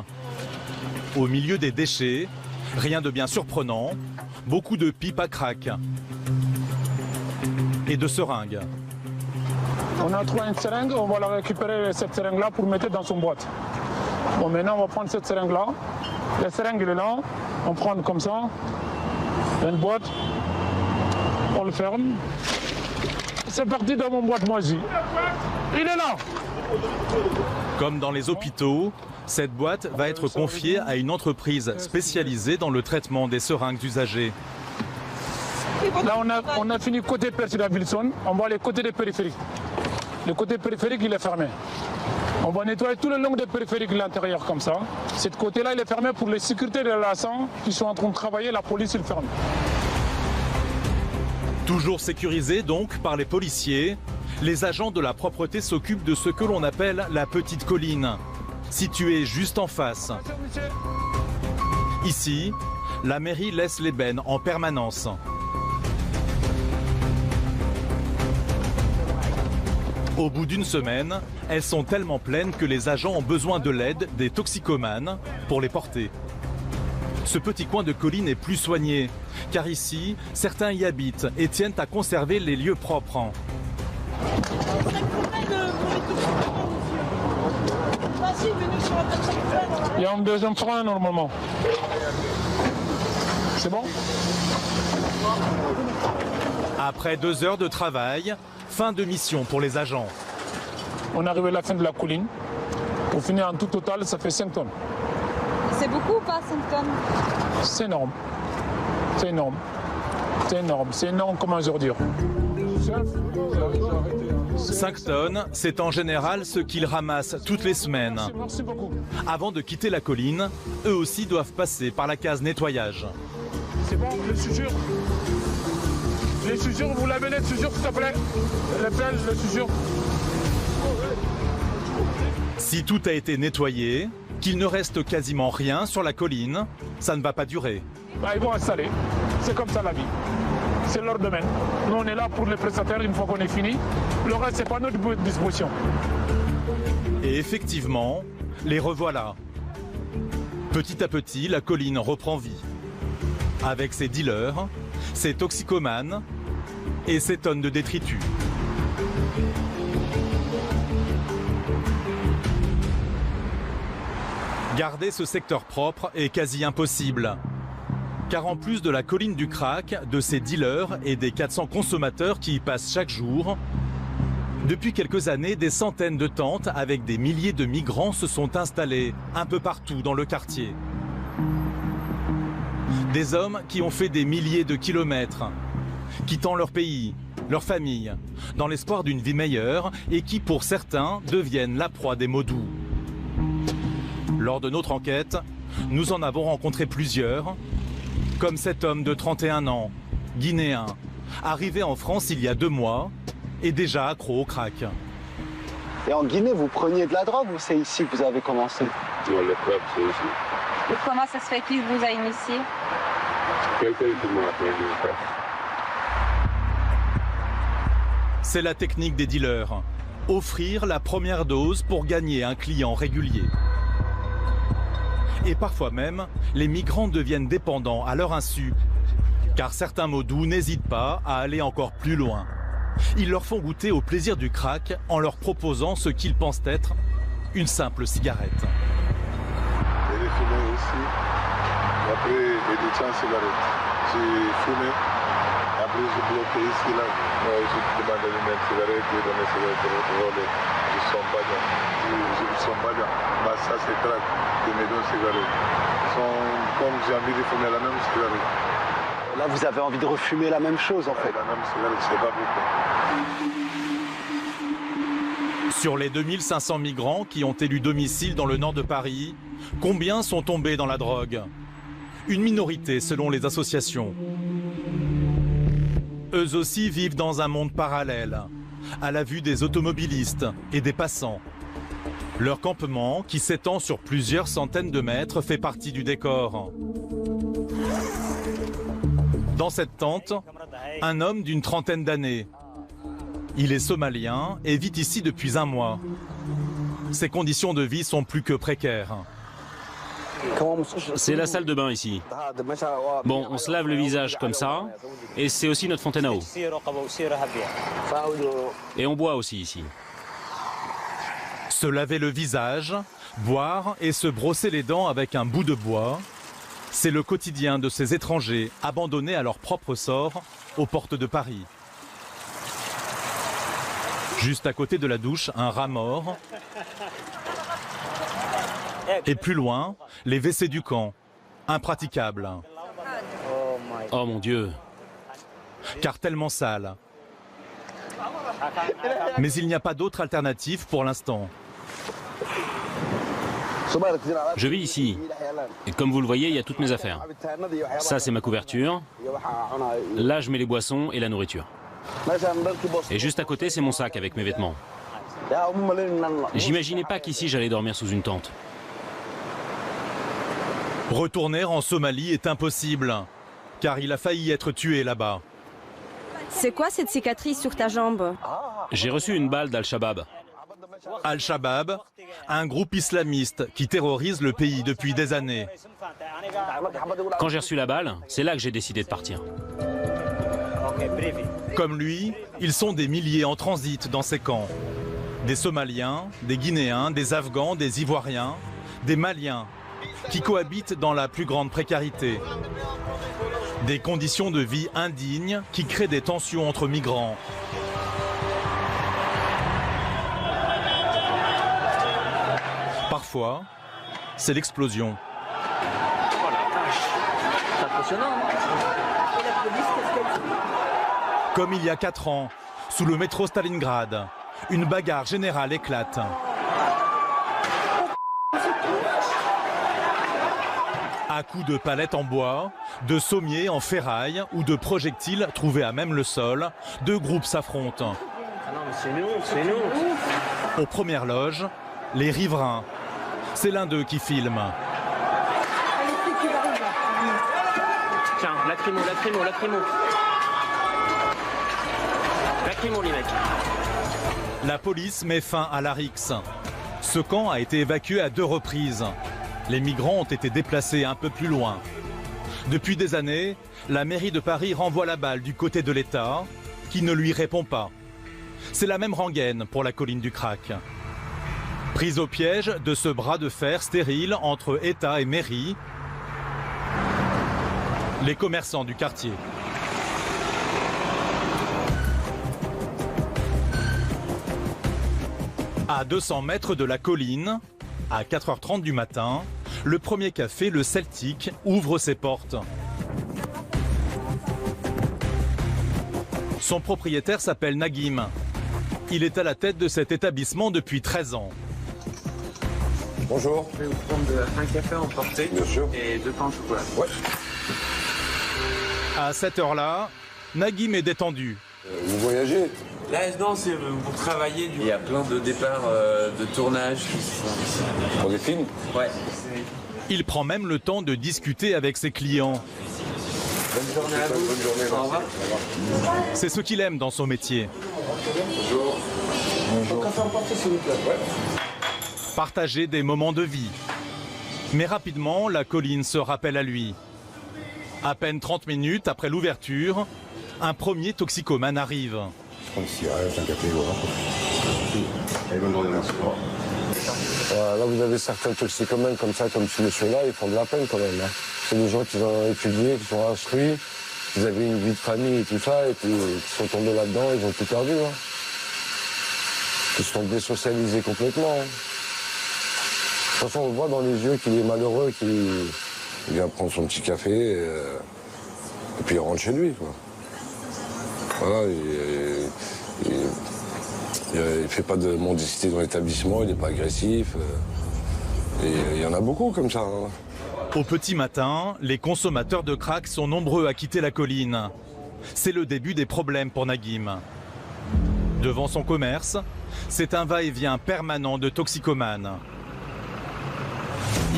Au milieu des déchets, rien de bien surprenant, beaucoup de pipes à crack et de seringues. On a trouvé une seringue, on va la récupérer cette seringue-là pour mettre dans son boîte. Bon, maintenant on va prendre cette seringue-là. La seringue elle est là, on prend comme ça, une boîte, on le ferme. C'est parti dans mon boîte magique. Il est là. Comme dans les hôpitaux, cette boîte va être confiée à une entreprise spécialisée dans le traitement des seringues usagées. Là, on a fini côté Percy-Davidson, on va aller côté des périphériques. Le côté périphérique, il est fermé. On va nettoyer tout le long des périphériques de l'intérieur comme ça. Ce côté-là, il est fermé pour les sécurités de l'agent qui sont en train de travailler. La police, il ferme. Toujours sécurisés donc par les policiers, les agents de la propreté s'occupent de ce que l'on appelle la petite colline, située juste en face. Ici, la mairie laisse les bennes en permanence. Au bout d'une semaine, elles sont tellement pleines que les agents ont besoin de l'aide des toxicomanes pour les porter. Ce petit coin de colline est plus soigné, car ici, certains y habitent et tiennent à conserver les lieux propres. Il y a un deuxième frein normalement. C'est bon? Après 2 heures de travail, fin de mission pour les agents. On arrive à la fin de la colline. Pour finir en tout total, ça fait 5 tonnes. C'est beaucoup ou pas 5 tonnes? C'est énorme. C'est énorme. C'est énorme. C'est énorme comme un ordure. 5 tonnes, c'est en général ce qu'ils ramassent toutes les semaines. Merci beaucoup. Avant de quitter la colline, eux aussi doivent passer par la case nettoyage. C'est bon, les sutures. Les sutures, vous lavez les sutures s'il te plaît. Les pelles, les sutures. Si tout a été nettoyé, qu'il ne reste quasiment rien sur la colline, ça ne va pas durer. Bah, ils vont installer. C'est comme ça la vie. C'est leur domaine. Nous, on est là pour les prestataires une fois qu'on est fini. Le reste, c'est pas notre disposition. Et effectivement, les revoilà. Petit à petit, la colline reprend vie. Avec ses dealers, ses toxicomanes et ses tonnes de détritus. Garder ce secteur propre est quasi impossible. Car en plus de la colline du crack, de ses dealers et des 400 consommateurs qui y passent chaque jour, depuis quelques années, des centaines de tentes avec des milliers de migrants se sont installées un peu partout dans le quartier. Des hommes qui ont fait des milliers de kilomètres, quittant leur pays, leur famille, dans l'espoir d'une vie meilleure et qui, pour certains, deviennent la proie des maux doux. Lors de notre enquête, nous en avons rencontré plusieurs, comme cet homme de 31 ans, guinéen, arrivé en France il y a 2 mois et déjà accro au crack. Et en Guinée, vous preniez de la drogue ou c'est ici que vous avez commencé? Non, le crack, c'est ici. Et comment ça se fait qu'il vous a initié? Quelqu'un qui m'a appris le crack. C'est la technique des dealers. Offrir la première dose pour gagner un client régulier. Et parfois même, les migrants deviennent dépendants à leur insu, car certains maux doux n'hésitent pas à aller encore plus loin. Ils leur font goûter au plaisir du crack en leur proposant ce qu'ils pensent être une simple cigarette. J'ai fumé ici, et après j'ai dit tiens cigarette. J'ai fumé, après j'ai bloqué ici là, j'ai demandé une cigarette, j'ai donné une cigarette pour voler. Je ne sens pas bien, je ne sens pas bien. Bah, ça c'est crack, je me donne une cigarette. Comme j'ai envie de fumer la même cigarette. Là, vous avez envie de refumer la même chose en fait. La même cigarette, c'est pas beaucoup. Sur les 2500 migrants qui ont élu domicile dans le nord de Paris, combien sont tombés dans la drogue? Une minorité selon les associations. Eux aussi vivent dans un monde parallèle, à la vue des automobilistes et des passants. Leur campement, qui s'étend sur plusieurs centaines de mètres, fait partie du décor. Dans cette tente, un homme d'une trentaine d'années. Il est somalien et vit ici depuis 1 mois. Ses conditions de vie sont plus que précaires. C'est la salle de bain ici. Bon, on se lave le visage comme ça, et c'est aussi notre fontaine à eau. Et on boit aussi ici. Se laver le visage, boire et se brosser les dents avec un bout de bois, c'est le quotidien de ces étrangers abandonnés à leur propre sort aux portes de Paris. Juste à côté de la douche, un rat mort. Et plus loin, les WC du camp, impraticables. Oh mon Dieu. Car tellement sales. Mais il n'y a pas d'autre alternative pour l'instant. Je vis ici. Et comme vous le voyez, il y a toutes mes affaires. Ça, c'est ma couverture. Là, je mets les boissons et la nourriture. Et juste à côté, c'est mon sac avec mes vêtements. J'imaginais pas qu'ici, j'allais dormir sous une tente. Retourner en Somalie est impossible, car il a failli être tué là-bas. C'est quoi cette cicatrice sur ta jambe? J'ai reçu une balle d'Al-Shabaab. Al-Shabaab, un groupe islamiste qui terrorise le pays depuis des années. Quand j'ai reçu la balle, c'est là que j'ai décidé de partir. Comme lui, ils sont des milliers en transit dans ces camps. Des Somaliens, des Guinéens, des Afghans, des Ivoiriens, des Maliens, qui cohabitent dans la plus grande précarité. Des conditions de vie indignes qui créent des tensions entre migrants. Parfois, c'est l'explosion. Oh la vache, c'est impressionnant. Et la police, qu'est-ce qu'elle fait? Comme il y a 4 ans, sous le métro Stalingrad, une bagarre générale éclate. À coups de palettes en bois, de sommiers en ferraille ou de projectiles trouvés à même le sol, 2 groupes s'affrontent. Ah non, mais c'est une honte, c'est une honte. Aux premières loges, les riverains. C'est l'un d'eux qui filme. Tiens, lacrymo, lacrymo, lacrymo. Lacrymo, les mecs. La police met fin à la rixe. Ce camp a été évacué à 2 reprises. Les migrants ont été déplacés un peu plus loin. Depuis des années, la mairie de Paris renvoie la balle du côté de l'État, qui ne lui répond pas. C'est la même rengaine pour la colline du Crac. Prise au piège de ce bras de fer stérile entre État et mairie, les commerçants du quartier. À 200 mètres de la colline, à 4h30 du matin, le premier café, le Celtic, ouvre ses portes. Son propriétaire s'appelle Naguim. Il est à la tête de cet établissement depuis 13 ans. Bonjour. Je vais vous prendre un café emporté et 2 pains au chocolat. Ouais. À cette heure-là, Naguim est détendu. Vous voyagez? Là, non, c'est pour travailler. Il y a plein de départs de tournage qui se font ici. Pour des films? Ouais. Il prend même le temps de discuter avec ses clients. Bonne journée à vous. Bonne journée. Au revoir. C'est ce qu'il aime dans son métier. Bonjour. Bonjour. Café emporté, s'il vous plaît. Ouais. Partager des moments de vie. Mais rapidement, la colline se rappelle à lui. À peine 30 minutes après l'ouverture, un premier toxicomane arrive. Une cigarette, un café, voilà. Allez, bonne journée, merci. Voilà, là, vous avez certains toxicomanes comme ça, comme ce monsieur-là, ils font de la peine quand même. Hein. C'est des gens qui ont étudié, qui sont instruits, qui avaient une vie de famille et tout ça, et puis qui sont tombés là-dedans, ils ont tout perdu. Hein. Ils se sont désocialisés complètement. Hein. De toute façon, on voit dans les yeux qu'il est malheureux, qu'il vient prendre son petit café, et puis il rentre chez lui, quoi. Voilà, il fait pas de mendicité dans l'établissement, il n'est pas agressif. Et il y en a beaucoup comme ça. Hein. Au petit matin, les consommateurs de crack sont nombreux à quitter la colline. C'est le début des problèmes pour Naguim. Devant son commerce, c'est un va-et-vient permanent de toxicomanes.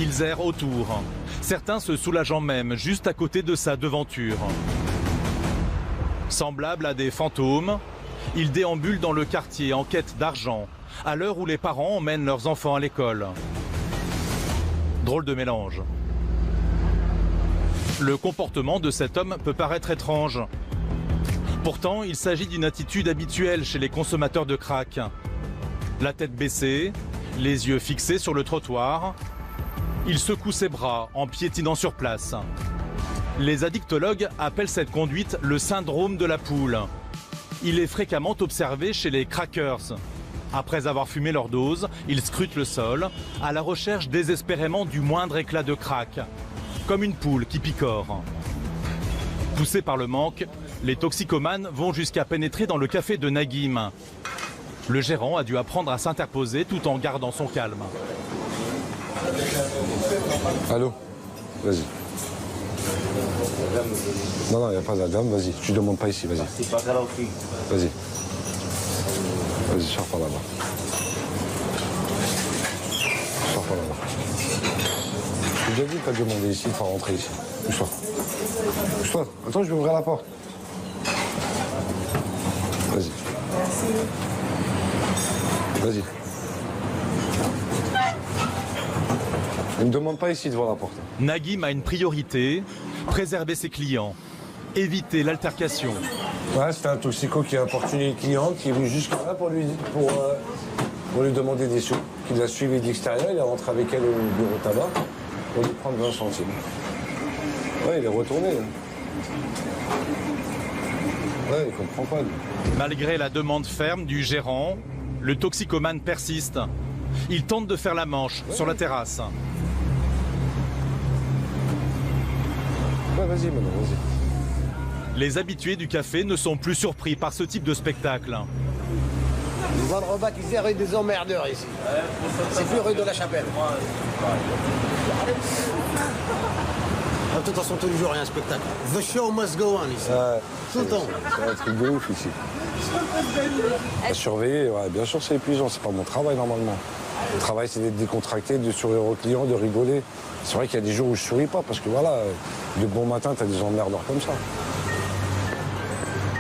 Ils errent autour, certains se soulageant même juste à côté de sa devanture. Semblables à des fantômes, ils déambulent dans le quartier en quête d'argent, à l'heure où les parents emmènent leurs enfants à l'école. Drôle de mélange. Le comportement de cet homme peut paraître étrange. Pourtant, il s'agit d'une attitude habituelle chez les consommateurs de crack. La tête baissée, les yeux fixés sur le trottoir, il secoue ses bras en piétinant sur place. Les addictologues appellent cette conduite le syndrome de la poule. Il est fréquemment observé chez les crackers. Après avoir fumé leur dose, ils scrutent le sol, à la recherche désespérément du moindre éclat de crack, comme une poule qui picore. Poussés par le manque, Les toxicomanes vont jusqu'à pénétrer dans le café de Naguim. Le gérant a dû apprendre à s'interposer tout en gardant son calme. Allô? Vas-y. Non, il n'y a pas de dame, vas-y. Tu ne demandes pas ici, vas-y. Vas-y. Vas-y, sors par là-bas. Sors par là-bas. J'ai déjà dit pas de demander ici, il faut rentrer ici. Bouge-toi. Bouge-toi. Attends, je vais ouvrir la porte. Vas-y. Vas-y. Il ne me demande pas ici devant la porte. Naguim a une priorité, préserver ses clients, éviter l'altercation. Ouais, c'était un toxico qui a importuné une cliente, qui est venu jusqu'à là pour lui demander des sous. Il l'a suivi d'extérieur, il est rentré avec elle au bureau de tabac pour lui prendre 20 centimes. Ouais, il est retourné. Là. Ouais, il comprend pas. Lui. Malgré la demande ferme du gérant, le toxicomane persiste. Il tente de faire la manche sur la terrasse. Ouais, vas-y, maintenant, vas-y. Les habitués du café ne sont plus surpris par ce type de spectacle. Les endroits qui servent des emmerdeurs ici. C'est plus rue de la Chapelle. De toute façon, tous les jours, il y a un spectacle. The show must go on ici. Tout le temps. C'est un truc de ouf ici. À surveiller, ouais, bien sûr, c'est épuisant. C'est pas mon travail normalement. Le travail, c'est d'être décontracté, de sourire aux clients, de rigoler. C'est vrai qu'il y a des jours où je souris pas parce que voilà, de bon matin, t'as des emmerdeurs comme ça.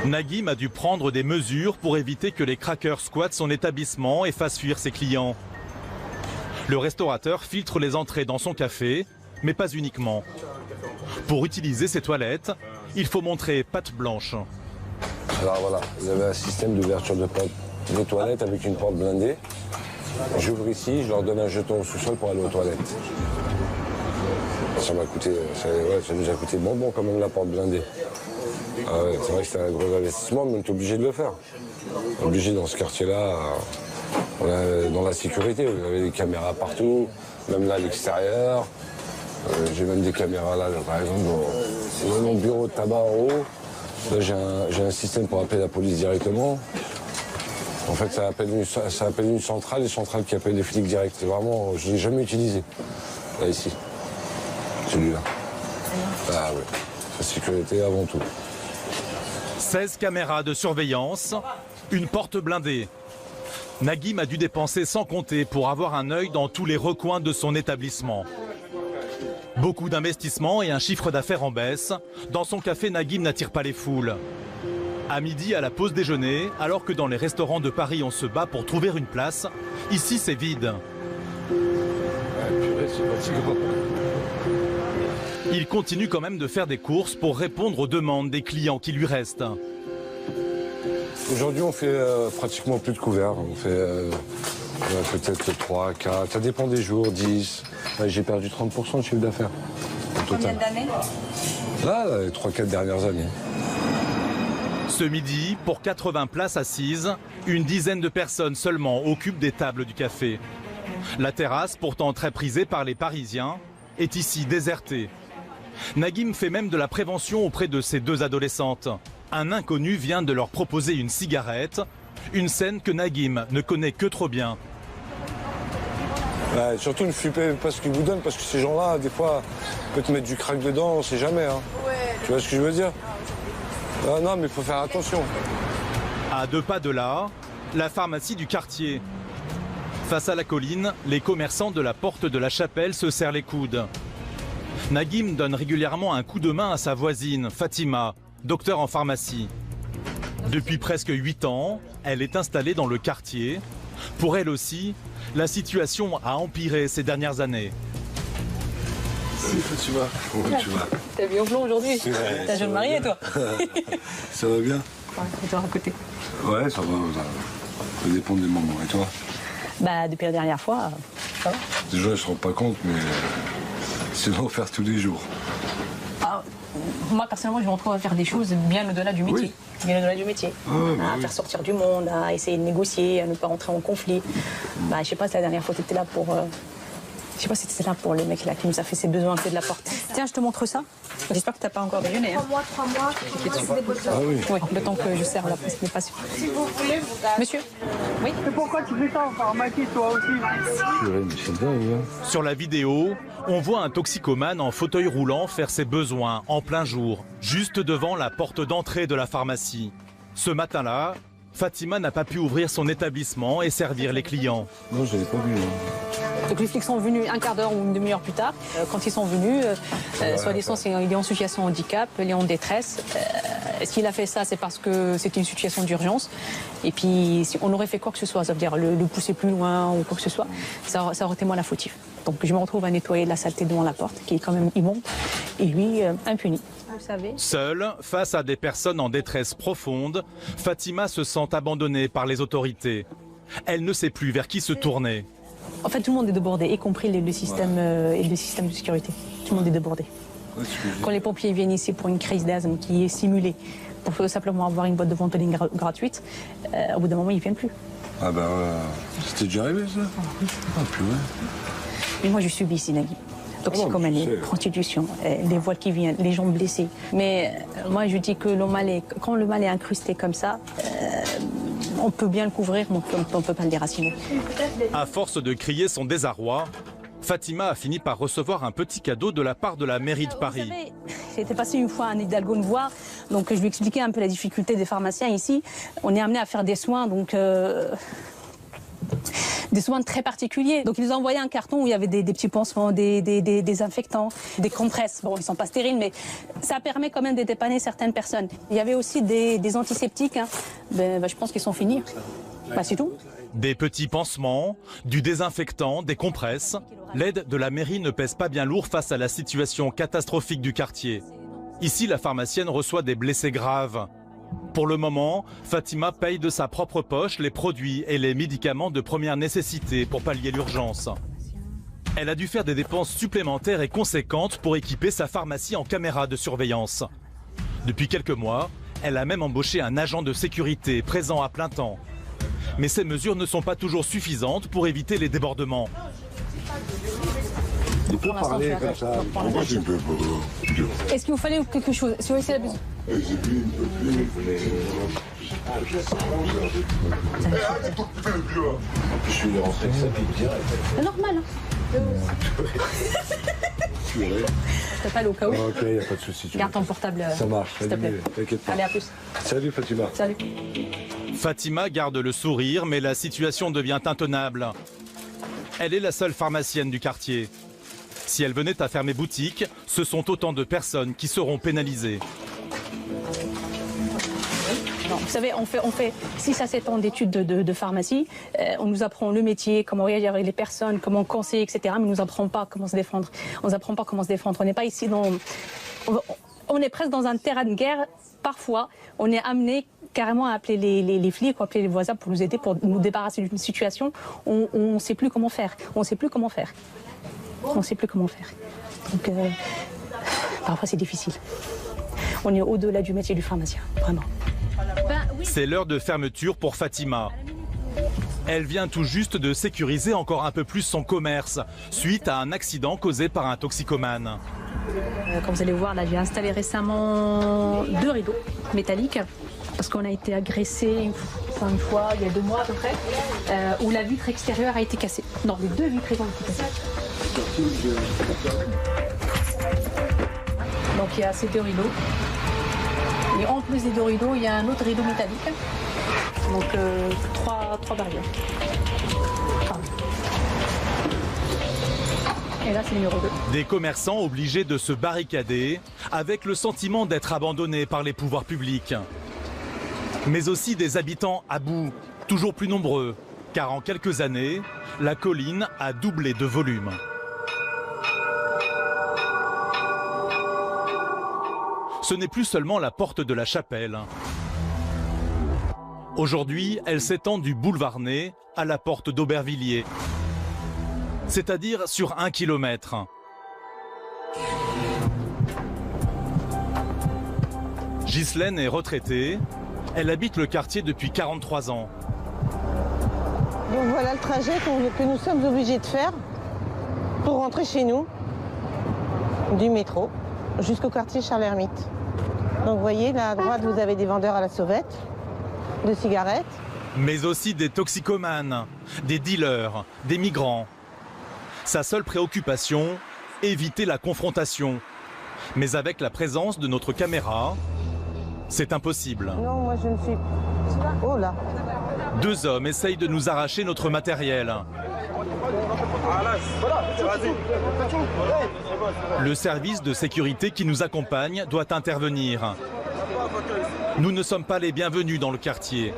Naguim a dû prendre des mesures pour éviter que les crackers squattent son établissement et fassent fuir ses clients. Le restaurateur filtre les entrées dans son café, mais pas uniquement. Pour utiliser ses toilettes, il faut montrer patte blanche. Alors voilà, vous avez un système d'ouverture de porte des toilettes avec une porte blindée. J'ouvre ici, je leur donne un jeton au sous-sol pour aller aux toilettes. Ça m'a coûté, ça nous a coûté bonbon quand même la porte blindée. Ah ouais, c'est vrai que c'était un gros investissement, mais on est obligé de le faire. On est obligé dans ce quartier-là, dans la sécurité, vous avez des caméras partout, même là à l'extérieur. J'ai même des caméras là, par exemple, dans mon bureau de tabac en haut. Là, j'ai un système pour appeler la police directement. En fait, ça appelle une centrale, et centrale qui appelle les flics directs. C'est vraiment, je ne l'ai jamais utilisé. Là, ici. Celui-là. Ah oui. La sécurité avant tout. 16 caméras de surveillance, une porte blindée. Naguim a dû dépenser sans compter pour avoir un œil dans tous les recoins de son établissement. Beaucoup d'investissements et un chiffre d'affaires en baisse. Dans son café, Naguim n'attire pas les foules. À midi, à la pause déjeuner, alors que dans les restaurants de Paris, on se bat pour trouver une place, ici, c'est vide. Il continue quand même de faire des courses pour répondre aux demandes des clients qui lui restent. Aujourd'hui, on fait pratiquement plus de couverts. On fait peut-être 3, 4, ça dépend des jours, 10. Ouais, j'ai perdu 30% de chiffre d'affaires. Combien d'années? Là, les 3-4 dernières années. Ce midi, pour 80 places assises, une dizaine de personnes seulement occupent des tables du café. La terrasse, pourtant très prisée par les Parisiens, est ici désertée. Naguim fait même de la prévention auprès de ces deux adolescentes. Un inconnu vient de leur proposer une cigarette, une scène que Naguim ne connaît que trop bien. Ouais, surtout ne fumez pas ce qu'ils vous donnent, parce que ces gens-là, des fois, peuvent te mettre du crack dedans, on sait jamais. Hein. Tu vois ce que je veux dire? Non, mais il faut faire attention. À 2 pas de là, la pharmacie du quartier. Face à la colline, les commerçants de la porte de la Chapelle se serrent les coudes. Naguim donne régulièrement un coup de main à sa voisine, Fatima, docteur en pharmacie. Depuis presque 8 ans, elle est installée dans le quartier. Pour elle aussi, la situation a empiré ces dernières années. Salut Fatima, comment tu vas? T'as bien au blanc aujourd'hui? Ouais, T'as jeune marié toi? Ça va bien? Ouais, et toi à côté? Ouais, ça va, ça dépend des moments. Et toi? Bah depuis la dernière fois, ça va. Déjà, je ne me rends pas compte, mais c'est l'enfer tous les jours. Ah, moi personnellement, je me retrouve à faire des choses bien au-delà du métier. Oui. Bien au-delà du métier. À faire sortir du monde, à essayer de négocier, à ne pas rentrer en conflit. Bah, je sais pas si la dernière fois tu étais là pour Je sais pas si c'était là pour le mec là qui nous a fait ses besoins à côté de la porte. Tiens, je te montre ça. J'espère que t'as pas encore déjeuné. 3 mois, 3 mois. Ah oui. Oui, le temps que je sers la presse n'est pas sûr. Si vous voulez, vous gardez. Monsieur. Oui. Mais pourquoi tu fais ça en pharmacie, toi aussi? Sur la vidéo, on voit un toxicomane en fauteuil roulant faire ses besoins en plein jour, juste devant la porte d'entrée de la pharmacie. Ce matin-là, Fatima n'a pas pu ouvrir son établissement et servir les clients. Non, je l'avais pas vu. Donc les flics sont venus un quart d'heure ou une demi-heure plus tard. Quand ils sont venus, soi-disant il est en situation de handicap, il est en détresse. Est-ce qu'il a fait ça? C'est parce que c'était une situation d'urgence. Et puis si on aurait fait quoi que ce soit, ça veut dire le pousser plus loin ou quoi que ce soit, ça aurait été moi la fautive. Donc je me retrouve à nettoyer la saleté devant la porte, qui est quand même immonde, et lui impuni. Vous savez. Seule, face à des personnes en détresse profonde, Fatima se sent abandonnée par les autorités. Elle ne sait plus vers qui se tourner. En fait, tout le monde est débordé, y compris le système et le système de sécurité. Tout le monde est débordé. Quand les pompiers viennent ici pour une crise d'asthme qui est simulée, pour simplement avoir une boîte de ventoline gratuite, au bout d'un moment, ils ne viennent plus. Ah bah, c'était déjà arrivé ça? Ah, puis ouais. Mais moi, je subis ici, Nagui. Toxicomanie, prostitution, les voiles qui viennent, les gens blessés. Mais moi, je dis que quand le mal est incrusté comme ça, on peut bien le couvrir, mais on ne peut pas le déraciner. À force de crier son désarroi, Fatima a fini par recevoir un petit cadeau de la part de la mairie de Paris. J'étais passé une fois à Anne Hidalgo me voir, donc je lui expliquais un peu la difficulté des pharmaciens ici. On est amené à faire des soins, donc des soins très particuliers. Donc ils nous ont envoyé un carton où il y avait des petits pansements, des désinfectants, des compresses. Bon, ils sont pas stériles, mais ça permet quand même de dépanner certaines personnes. Il y avait aussi des antiseptiques. Hein. Je pense qu'ils sont finis. C'est tout. Des petits pansements, du désinfectant, des compresses. L'aide de la mairie ne pèse pas bien lourd face à la situation catastrophique du quartier. Ici, la pharmacienne reçoit des blessés graves. Pour le moment, Fatima paye de sa propre poche les produits et les médicaments de première nécessité pour pallier l'urgence. Elle a dû faire des dépenses supplémentaires et conséquentes pour équiper sa pharmacie en caméra de surveillance. Depuis quelques mois, elle a même embauché un agent de sécurité présent à plein temps. Mais ces mesures ne sont pas toujours suffisantes pour éviter les débordements. Il peut parler comme ça. Moi, je peux pas. Est-ce qu'il vous fallait quelque chose? Si vous avez la Je suis rentré avec ça, direct. C'est normal. Hein. Je t'appelle au cas où. Ok, il n'y a pas de souci. Garde ton portable. Ça marche, s'il te plaît. T'inquiète pas. Allez, à plus. Salut Fatima. Salut. Fatima garde le sourire, mais la situation devient intenable. Elle est la seule pharmacienne du quartier. Si elle venait à fermer boutique, ce sont autant de personnes qui seront pénalisées. Non, vous savez, on fait 6 à 7 ans d'études de pharmacie. On nous apprend le métier, comment réagir avec les personnes, comment conseiller, etc. Mais on ne nous apprend pas comment se défendre. On nous apprend pas comment se défendre. On n'est pas ici dans... On est presque dans un terrain de guerre. Parfois, on est amené carrément à appeler les flics ou appeler les voisins pour nous aider, pour nous débarrasser d'une situation. On ne sait plus comment faire. On ne sait plus comment faire. On ne sait plus comment faire. Donc, parfois, c'est difficile. On est au-delà du métier du pharmacien, vraiment. C'est l'heure de fermeture pour Fatima. Elle vient tout juste de sécuriser encore un peu plus son commerce suite à un accident causé par un toxicomane. Comme vous allez voir, là, j'ai installé récemment 2 rideaux métalliques parce qu'on a été agressé une fois, il y a 2 mois à peu près, où la vitre extérieure a été cassée. Non, les 2 vitres ont été cassées. Donc il y a ces 2 rideaux. Et en plus des 2 rideaux, il y a un autre rideau métallique. Donc 3 barrières. Et là, c'est le numéro 2. Des commerçants obligés de se barricader avec le sentiment d'être abandonnés par les pouvoirs publics. Mais aussi des habitants à bout, toujours plus nombreux, car en quelques années, la colline a doublé de volume. Ce n'est plus seulement la porte de la chapelle. Aujourd'hui, elle s'étend du boulevard Ney à la porte d'Aubervilliers, c'est-à-dire sur 1 kilomètre. Ghislaine est retraitée. Elle habite le quartier depuis 43 ans. Donc voilà le trajet que nous sommes obligés de faire pour rentrer chez nous du métro jusqu'au quartier Charles-Hermite. Donc vous voyez, là à droite, vous avez des vendeurs à la sauvette, de cigarettes. Mais aussi des toxicomanes, des dealers, des migrants. Sa seule préoccupation, éviter la confrontation. Mais avec la présence de notre caméra, c'est impossible. Non, moi je ne suis... Oh là! 2 hommes essayent de nous arracher notre matériel. Le service de sécurité qui nous accompagne doit intervenir. Nous ne sommes pas les bienvenus dans le quartier.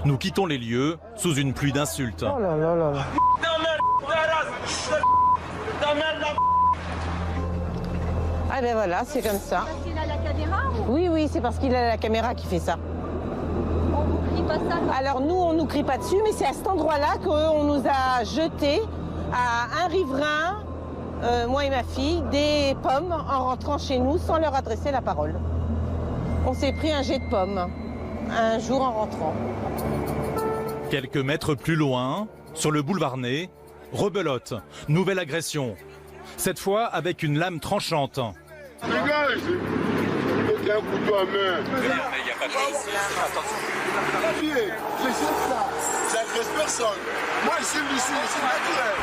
Nous quittons les lieux sous une pluie d'insultes. Oh là là là là. Ah ben voilà, c'est comme ça. Parce qu'il a la caméra ou... Oui, oui, c'est parce qu'il a la caméra qui fait ça. On vous crie pas ça? Alors nous, on nous crie pas dessus, mais c'est à cet endroit-là qu'on nous a jeté à un riverain, moi et ma fille, des pommes en rentrant chez nous sans leur adresser la parole. On s'est pris un jet de pommes un jour en rentrant. Quelques mètres plus loin, sur le boulevard Ney, rebelote, nouvelle agression. Cette fois avec une lame tranchante. Dégage! Il y a un couteau à main. Mais il n'y a pas de ici. Attention. Je sais ça. J'agresse personne. Moi, je suis ici, c'est naturel.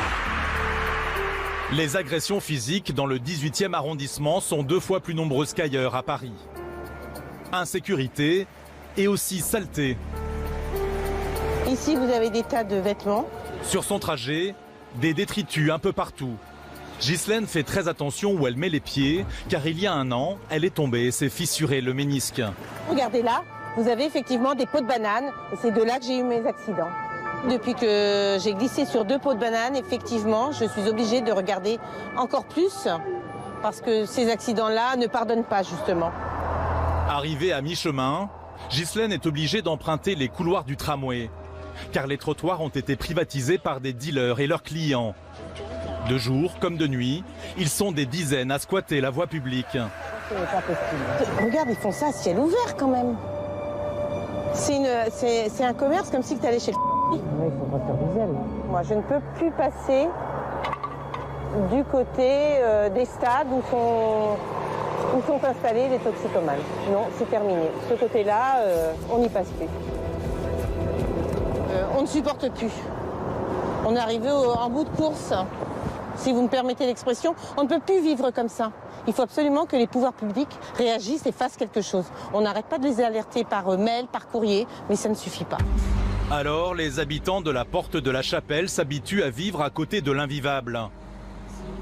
Les agressions physiques dans le 18e arrondissement sont 2 fois plus nombreuses qu'ailleurs à Paris. Insécurité et aussi saleté. Ici, vous avez des tas de vêtements. Sur son trajet, des détritus un peu partout. Ghislaine fait très attention où elle met les pieds, car il y a un an, elle est tombée et s'est fissuré le ménisque. Regardez là, vous avez effectivement des pots de banane, et c'est de là que j'ai eu mes accidents. Depuis que j'ai glissé sur 2 pots de banane, effectivement, je suis obligée de regarder encore plus, parce que ces accidents-là ne pardonnent pas, justement. Arrivée à mi-chemin, Ghislaine est obligée d'emprunter les couloirs du tramway, car les trottoirs ont été privatisés par des dealers et leurs clients. De jour comme de nuit, ils sont des dizaines à squatter la voie publique. Regarde, ils font ça à ciel ouvert quand même. C'est un commerce comme si tu allais chez le... Oui, il faut pas faire des ailes. Moi, je ne peux plus passer du côté des stades où sont installés les toxicomanes. Non, c'est terminé. Ce côté-là, on n'y passe plus. On ne supporte plus. On est arrivé en bout de course. Si vous me permettez l'expression, on ne peut plus vivre comme ça. Il faut absolument que les pouvoirs publics réagissent et fassent quelque chose. On n'arrête pas de les alerter par mail, par courrier, mais ça ne suffit pas. Alors, les habitants de la Porte de la Chapelle s'habituent à vivre à côté de l'invivable.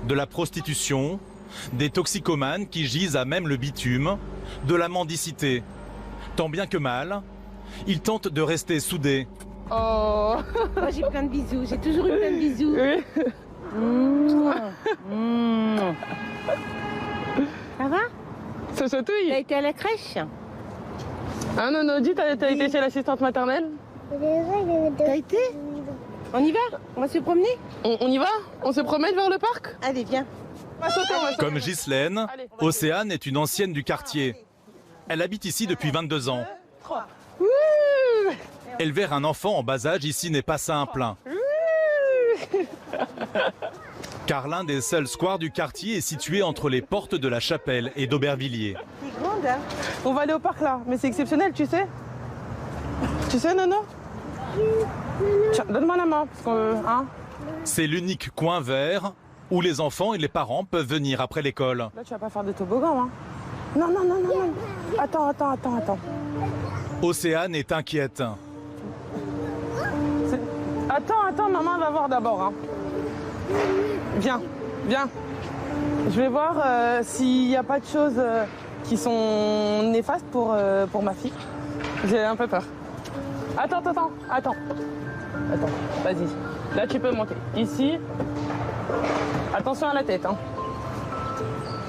De la prostitution, des toxicomanes qui gisent à même le bitume, de la mendicité. Tant bien que mal, ils tentent de rester soudés. Oh, moi j'ai plein de bisous, j'ai toujours eu plein de bisous. Ça va? Ça chatouille. T'as été à la crèche? Ah non, non, dis, t'as été chez l'assistante maternelle? T'as été? On y va? On va se promener? On y va? On se promène vers le parc? Allez, viens. On va sauter, on va sauter. Comme Ghislaine, Océane est une ancienne du quartier. Elle habite ici depuis 22 ans. Élever un enfant en bas âge ici n'est pas simple. Car l'un des seuls squares du quartier est situé entre les portes de la Chapelle et d'Aubervilliers. C'est grande, hein? On va aller au parc là, mais c'est exceptionnel, tu sais? Tu sais, Nono? Tiens, donne-moi la main, parce qu'on... Hein? C'est l'unique coin vert où les enfants et les parents peuvent venir après l'école. Là, tu vas pas faire de toboggan, hein? Non, non, non, non, non. Attends. Océane est inquiète. Attends, maman va voir d'abord. Hein. Viens. Je vais voir s'il n'y a pas de choses qui sont néfastes pour ma fille. J'ai un peu peur. Attends. Vas-y. Là, tu peux monter. Ici. Attention à la tête. Hein.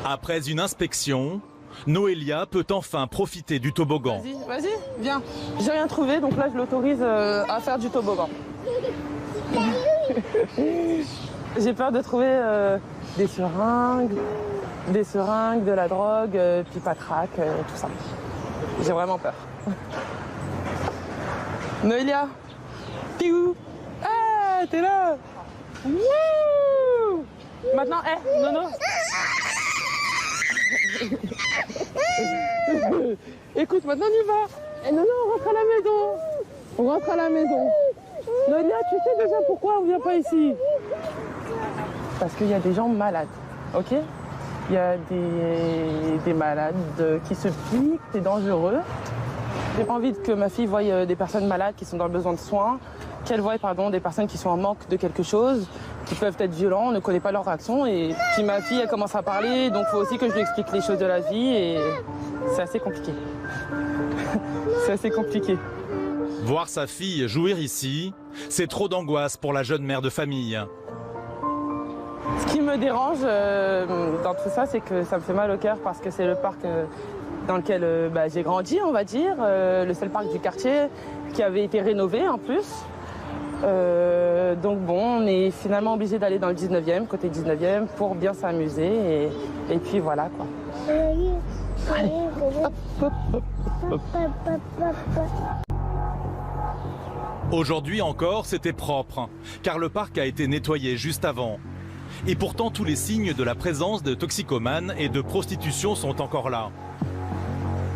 Après une inspection, Noélia peut enfin profiter du toboggan. Vas-y, viens. J'ai rien trouvé, donc là, je l'autorise à faire du toboggan. J'ai peur de trouver des seringues, de la drogue, pipe à crack, tout ça. J'ai vraiment peur. Noélia, t'es où? Ah, t'es là. Yeah. Maintenant, Nono. Écoute, maintenant on y va. Nono, on rentre à la maison. On rentre à la maison. Nolia, tu sais déjà pourquoi on vient pas ici? Parce qu'il y a des gens malades, ok? Il y a des malades qui se piquent, c'est dangereux. J'ai pas envie que ma fille voie des personnes malades qui sont dans le besoin de soins, qu'elle voie des personnes qui sont en manque de quelque chose, qui peuvent être violents, on ne connaît pas leur réaction. Et puis ma fille, elle commence à parler, donc il faut aussi que je lui explique les choses de la vie et c'est assez compliqué. C'est assez compliqué. Voir sa fille jouir ici, c'est trop d'angoisse pour la jeune mère de famille. Ce qui me dérange dans tout ça, c'est que ça me fait mal au cœur parce que c'est le parc dans lequel j'ai grandi, on va dire, le seul parc du quartier qui avait été rénové en plus. Donc bon, on est finalement obligé d'aller dans le 19e, côté 19e, pour bien s'amuser et puis voilà quoi. Allez, hop, hop, hop, hop. Aujourd'hui encore, c'était propre, car le parc a été nettoyé juste avant. Et pourtant, tous les signes de la présence de toxicomanes et de prostitution sont encore là.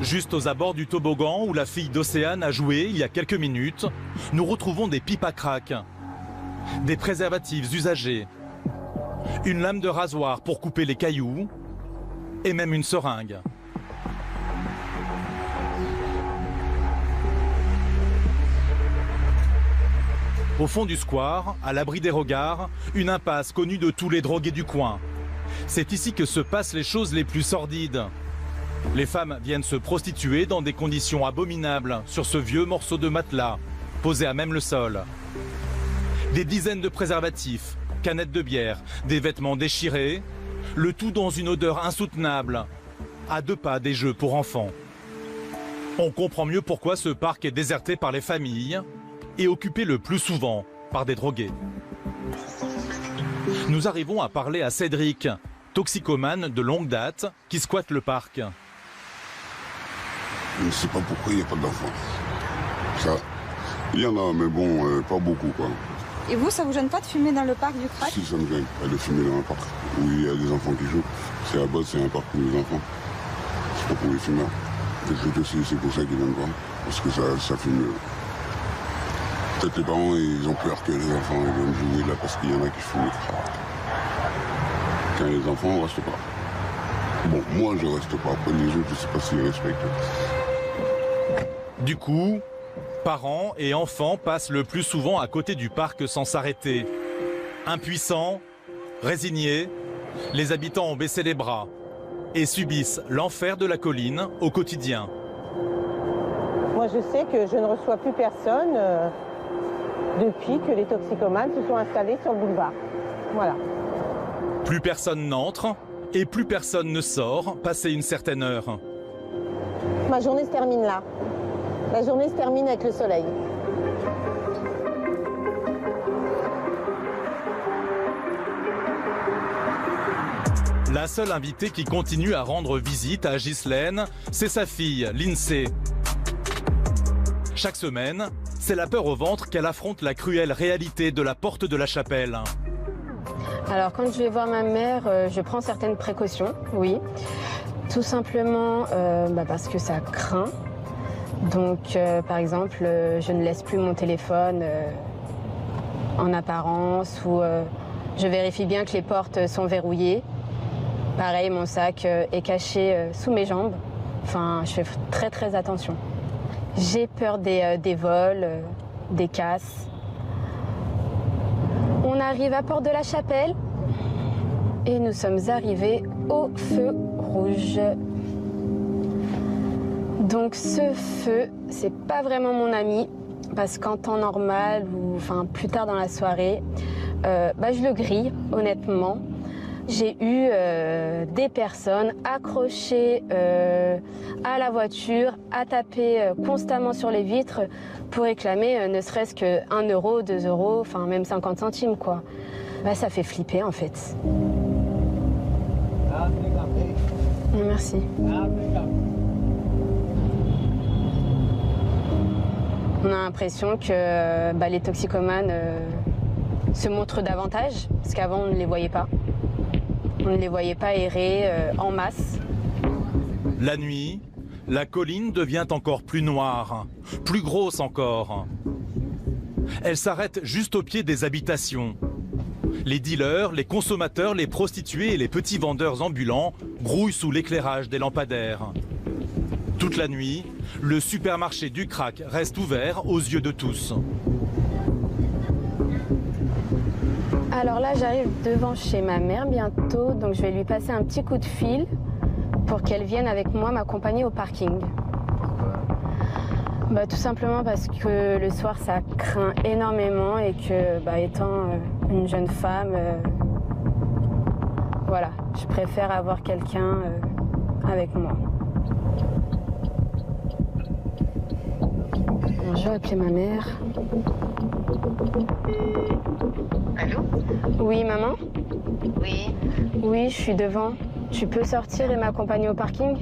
Juste aux abords du toboggan où la fille d'Océane a joué il y a quelques minutes, nous retrouvons des pipes à crack, des préservatifs usagés, une lame de rasoir pour couper les cailloux et même une seringue. Au fond du square, à l'abri des regards, une impasse connue de tous les drogués du coin. C'est ici que se passent les choses les plus sordides. Les femmes viennent se prostituer dans des conditions abominables sur ce vieux morceau de matelas, posé à même le sol. Des dizaines de préservatifs, canettes de bière, des vêtements déchirés, le tout dans une odeur insoutenable, à 2 pas des jeux pour enfants. On comprend mieux pourquoi ce parc est déserté par les familles et occupé le plus souvent par des drogués. Nous arrivons à parler à Cédric, toxicomane de longue date, qui squatte le parc. Je ne sais pas pourquoi il n'y a pas d'enfants. Ça, il y en a, mais bon, pas beaucoup, quoi. Et vous, ça vous gêne pas de fumer dans le parc du crack? Si, ça me gêne pas de fumer dans un parc où il y a des enfants qui jouent. C'est à la base, c'est un parc pour les enfants. C'est pas pour les fumeurs. Et je sais, c'est pour ça qu'ils viennent pas. Parce que ça fume. Peut-être les parents, ils ont peur que les enfants viennent jouer là parce qu'il y en a qui fument le crack. Quand les enfants, on reste pas. Bon, moi, je reste pas. Après, les autres, je sais pas s'ils respectent. Du coup, parents et enfants passent le plus souvent à côté du parc sans s'arrêter. Impuissants, résignés, les habitants ont baissé les bras et subissent l'enfer de la colline au quotidien. Moi, je sais que je ne reçois plus personne depuis que les toxicomanes se sont installés sur le boulevard. Voilà. Plus personne n'entre et plus personne ne sort passé une certaine heure. Ma journée se termine là. La journée se termine avec le soleil. La seule invitée qui continue à rendre visite à Ghislaine, c'est sa fille, Lindsay. Chaque semaine, c'est la peur au ventre qu'elle affronte la cruelle réalité de la porte de la chapelle. Alors quand je vais voir ma mère, je prends certaines précautions, oui. Tout simplement parce que ça craint. Donc par exemple, je ne laisse plus mon téléphone en apparence ou je vérifie bien que les portes sont verrouillées. Pareil, mon sac est caché sous mes jambes. Enfin, je fais très très attention. J'ai peur des vols, des casses. On arrive à Porte de la Chapelle et nous sommes arrivés au feu rouge. Donc ce feu, c'est pas vraiment mon ami parce qu'en temps normal ou enfin plus tard dans la soirée, je le grille honnêtement. J'ai eu des personnes accrochées à la voiture, à taper constamment sur les vitres pour réclamer ne serait-ce que 1 euro, 2 euros, enfin même 50 centimes quoi. Ça fait flipper en fait. Merci. On a l'impression que les toxicomanes se montrent davantage, parce qu'avant on ne les voyait pas. On ne les voyait pas errer en masse. La nuit, la colline devient encore plus noire, plus grosse encore. Elle s'arrête juste au pied des habitations. Les dealers, les consommateurs, les prostituées et les petits vendeurs ambulants grouillent sous l'éclairage des lampadaires. Toute la nuit, le supermarché du crack reste ouvert aux yeux de tous. Alors là, j'arrive devant chez ma mère bientôt, donc je vais lui passer un petit coup de fil pour qu'elle vienne avec moi m'accompagner au parking. Tout simplement parce que le soir, ça craint énormément et que, étant une jeune femme, voilà, je préfère avoir quelqu'un avec moi. Alors, je vais appeler ma mère. Allô? Oui, maman? Oui. Oui, je suis devant. Tu peux sortir et m'accompagner au parking?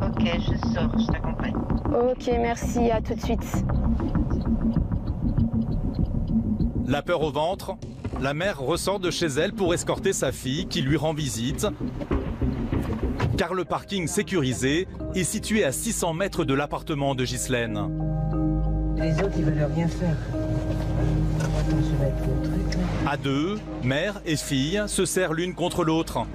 Ok, je sors, je t'accompagne. Ok, merci, à tout de suite. La peur au ventre, la mère ressort de chez elle pour escorter sa fille qui lui rend visite. Car le parking sécurisé est situé à 600 mètres de l'appartement de Ghislaine. Les autres, ils veulent rien faire. Attends, je vais mettre le truc, là. À deux, mère et fille se serrent l'une contre l'autre.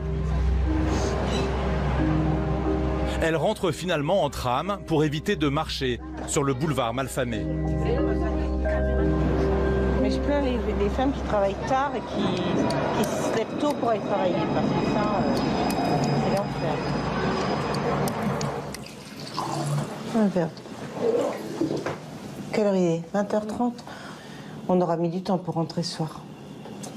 Elle rentre finalement en tram pour éviter de marcher sur le boulevard malfamé. Mais je plains les femmes qui travaillent tard et qui se lèvent tôt pour aller travailler. Parce que ça, c'est l'enfer. Un verre. Quelle heure il est? 20h30. On aura mis du temps pour rentrer ce soir.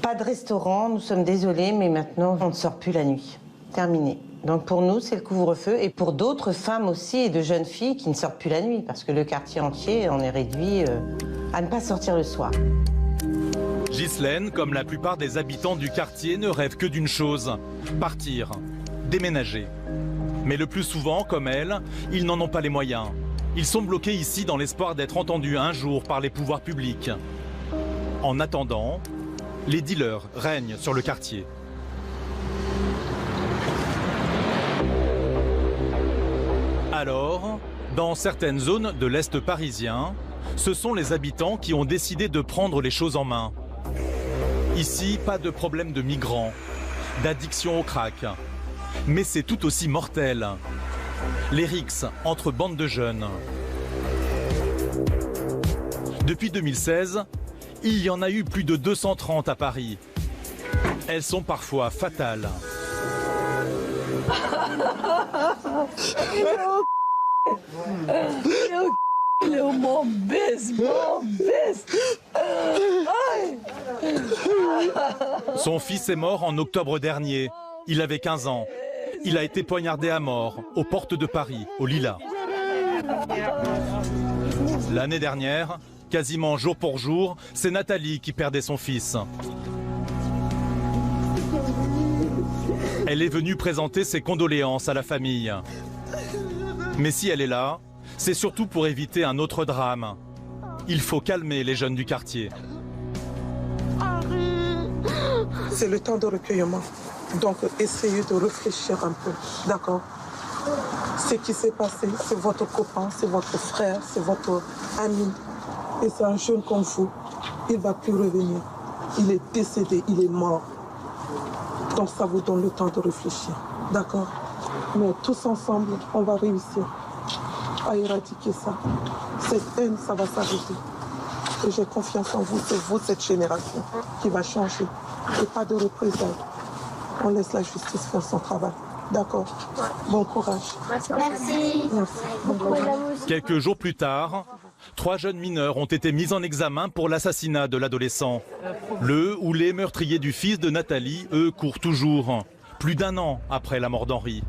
Pas de restaurant, nous sommes désolés, mais maintenant, on ne sort plus la nuit. Terminé. Donc pour nous, c'est le couvre-feu. Et pour d'autres femmes aussi et de jeunes filles qui ne sortent plus la nuit. Parce que le quartier entier, on est réduit à ne pas sortir le soir. Ghislaine, comme la plupart des habitants du quartier, ne rêve que d'une chose, partir, déménager. Mais le plus souvent, comme elle, ils n'en ont pas les moyens. Ils sont bloqués ici dans l'espoir d'être entendus un jour par les pouvoirs publics. En attendant, les dealers règnent sur le quartier. Alors, dans certaines zones de l'Est parisien, ce sont les habitants qui ont décidé de prendre les choses en main. Ici, pas de problème de migrants, d'addiction au crack. Mais c'est tout aussi mortel. Les rixes entre bandes de jeunes. Depuis 2016, il y en a eu plus de 230 à Paris. Elles sont parfois fatales. Mon best. Son fils est mort en octobre dernier. Il avait 15 ans. Il a été poignardé à mort aux portes de Paris, au Lilas. L'année dernière, quasiment jour pour jour, c'est Nathalie qui perdait son fils. Elle est venue présenter ses condoléances à la famille. Mais si elle est là, c'est surtout pour éviter un autre drame. Il faut calmer les jeunes du quartier. C'est le temps de recueillement. Donc, essayez de réfléchir un peu, d'accord? Ce qui s'est passé, c'est votre copain, c'est votre frère, c'est votre ami. Et c'est un jeune comme vous. Il ne va plus revenir. Il est décédé, il est mort. Donc, ça vous donne le temps de réfléchir, d'accord? Mais tous ensemble, on va réussir à éradiquer ça. Cette haine, ça va s'arrêter. Et j'ai confiance en vous, c'est vous, cette génération, qui va changer. Et pas de représailles. On laisse la justice faire son travail. D'accord? Bon courage. Merci. Quelques jours plus tard, 3 jeunes mineurs ont été mis en examen pour l'assassinat de l'adolescent. Le ou les meurtriers du fils de Nathalie, eux, courent toujours, plus d'1 an après la mort d'Henri.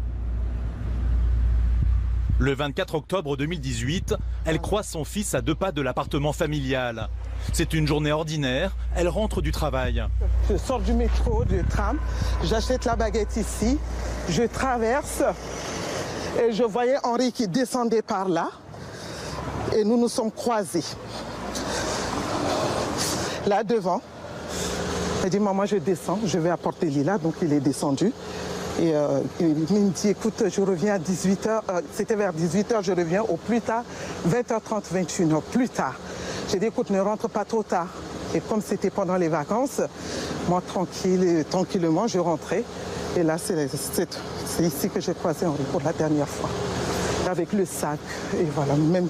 Le 24 octobre 2018, elle croise son fils à 2 pas de l'appartement familial. C'est une journée ordinaire, elle rentre du travail. Je sors du métro, du tram, j'achète la baguette ici, je traverse et je voyais Henri qui descendait par là et nous nous sommes croisés. Là devant, Il dit, maman, je descends, je vais apporter Lila. Donc il est descendu. Et il me dit, écoute, je reviens à 18h. C'était vers 18h, je reviens au plus tard, 20h30, 21h, plus tard. J'ai dit, écoute, ne rentre pas trop tard. Et comme c'était pendant les vacances, moi, tranquillement, je rentrais. Et là, c'est ici que j'ai croisé Henri pour la dernière fois. Avec le sac, et voilà, même...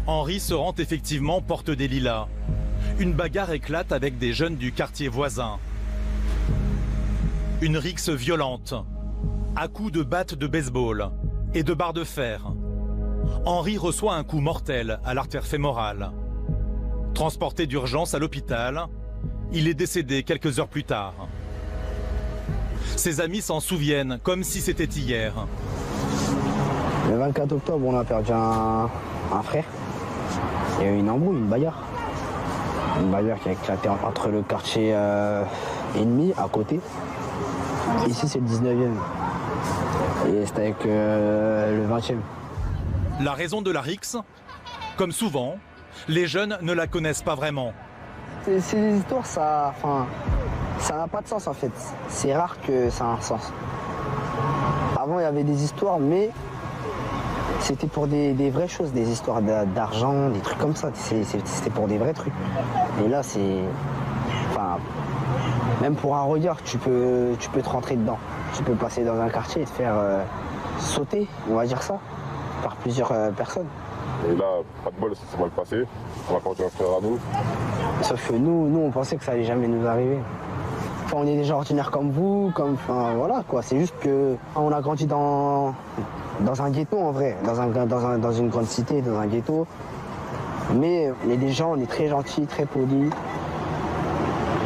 Henri se rend effectivement porte des Lilas. Une bagarre éclate avec des jeunes du quartier voisin. Une rixe violente, à coups de batte de baseball et de barre de fer. Henri reçoit un coup mortel à l'artère fémorale. Transporté d'urgence à l'hôpital, il est décédé quelques heures plus tard. Ses amis s'en souviennent comme si c'était hier. Le 24 octobre, on a perdu un frère. Il y a eu une embrouille, une bagarre. Une bagarre qui a éclaté entre le quartier ennemi à côté. Ici, c'est le 19e. Et c'était avec le 20e. La raison de la rixe, comme souvent, les jeunes ne la connaissent pas vraiment. Ces histoires, ça n'a pas de sens en fait. C'est rare que ça ait un sens. Avant, il y avait des histoires, mais c'était pour des vraies choses, des histoires d'argent, des trucs comme ça. C'était pour des vrais trucs. Et là, c'est... Enfin, même pour un regard, tu peux te rentrer dedans. Tu peux passer dans un quartier et te faire sauter, on va dire ça, par plusieurs personnes. Et là, pas de bol, ça s'est mal passé. On a perdu un frère à nous. Sauf que nous, on pensait que ça allait jamais nous arriver. Enfin, on est des gens ordinaires comme vous, enfin, voilà quoi. C'est juste que on a grandi dans un ghetto en vrai, dans une grande cité, dans un ghetto. Mais on est des gens, on est très gentils, très polis.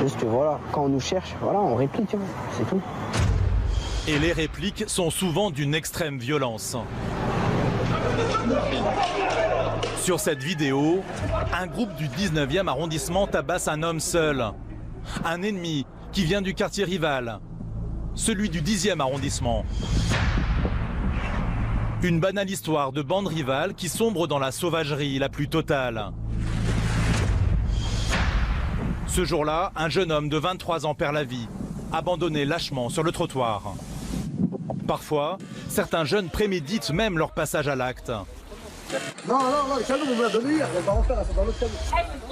Juste que voilà, quand on nous cherche, voilà, on réplique, c'est tout. Et les répliques sont souvent d'une extrême violence. Sur cette vidéo, un groupe du 19e arrondissement tabasse un homme seul. Un ennemi qui vient du quartier rival, celui du 10e arrondissement. Une banale histoire de bande rivale qui sombre dans la sauvagerie la plus totale. Ce jour-là, un jeune homme de 23 ans perd la vie, abandonné lâchement sur le trottoir. Parfois, certains jeunes préméditent même leur passage à l'acte.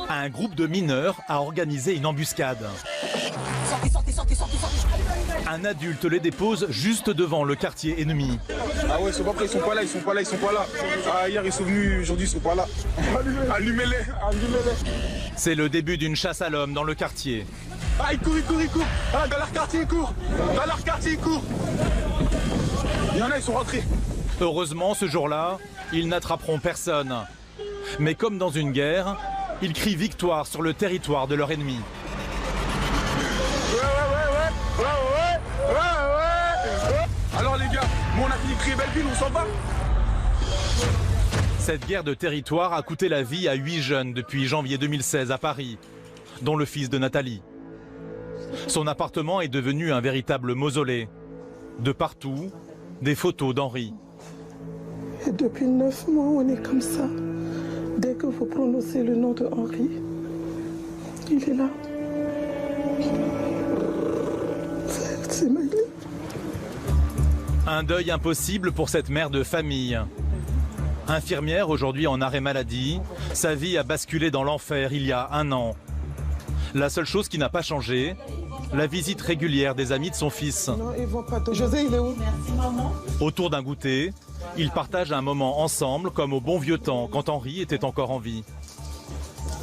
Un groupe de mineurs a organisé une embuscade. Un adulte les dépose juste devant le quartier ennemi. Ah ouais, ils sont pas prêts, ils sont pas là. Ah, hier ils sont venus, aujourd'hui ils sont pas là. Allumez-les. C'est le début d'une chasse à l'homme dans le quartier. Ah, ils courent. Ah, dans leur quartier, ils courent. Il y en a, ils sont rentrés. Heureusement, ce jour-là, ils n'attraperont personne. Mais comme dans une guerre, ils crient victoire sur le territoire de leur ennemi. Ouais. Alors les gars, on a fini de crier Belleville, on s'en bat. Cette guerre de territoire a coûté la vie à 8 jeunes depuis janvier 2016 à Paris, dont le fils de Nathalie. Son appartement est devenu un véritable mausolée. De partout, des photos d'Henri. Et depuis 9 mois, on est comme ça. Dès que vous prononcez le nom de Henri, il est là. C'est Maïli. Un deuil impossible pour cette mère de famille. Infirmière aujourd'hui en arrêt maladie, sa vie a basculé dans l'enfer il y a 1 an. La seule chose qui n'a pas changé, la visite régulière des amis de son fils. Non, ils vont pas. José, il est où? Merci, maman. Autour d'un goûter, ils partagent un moment ensemble comme au bon vieux temps quand Henri était encore en vie.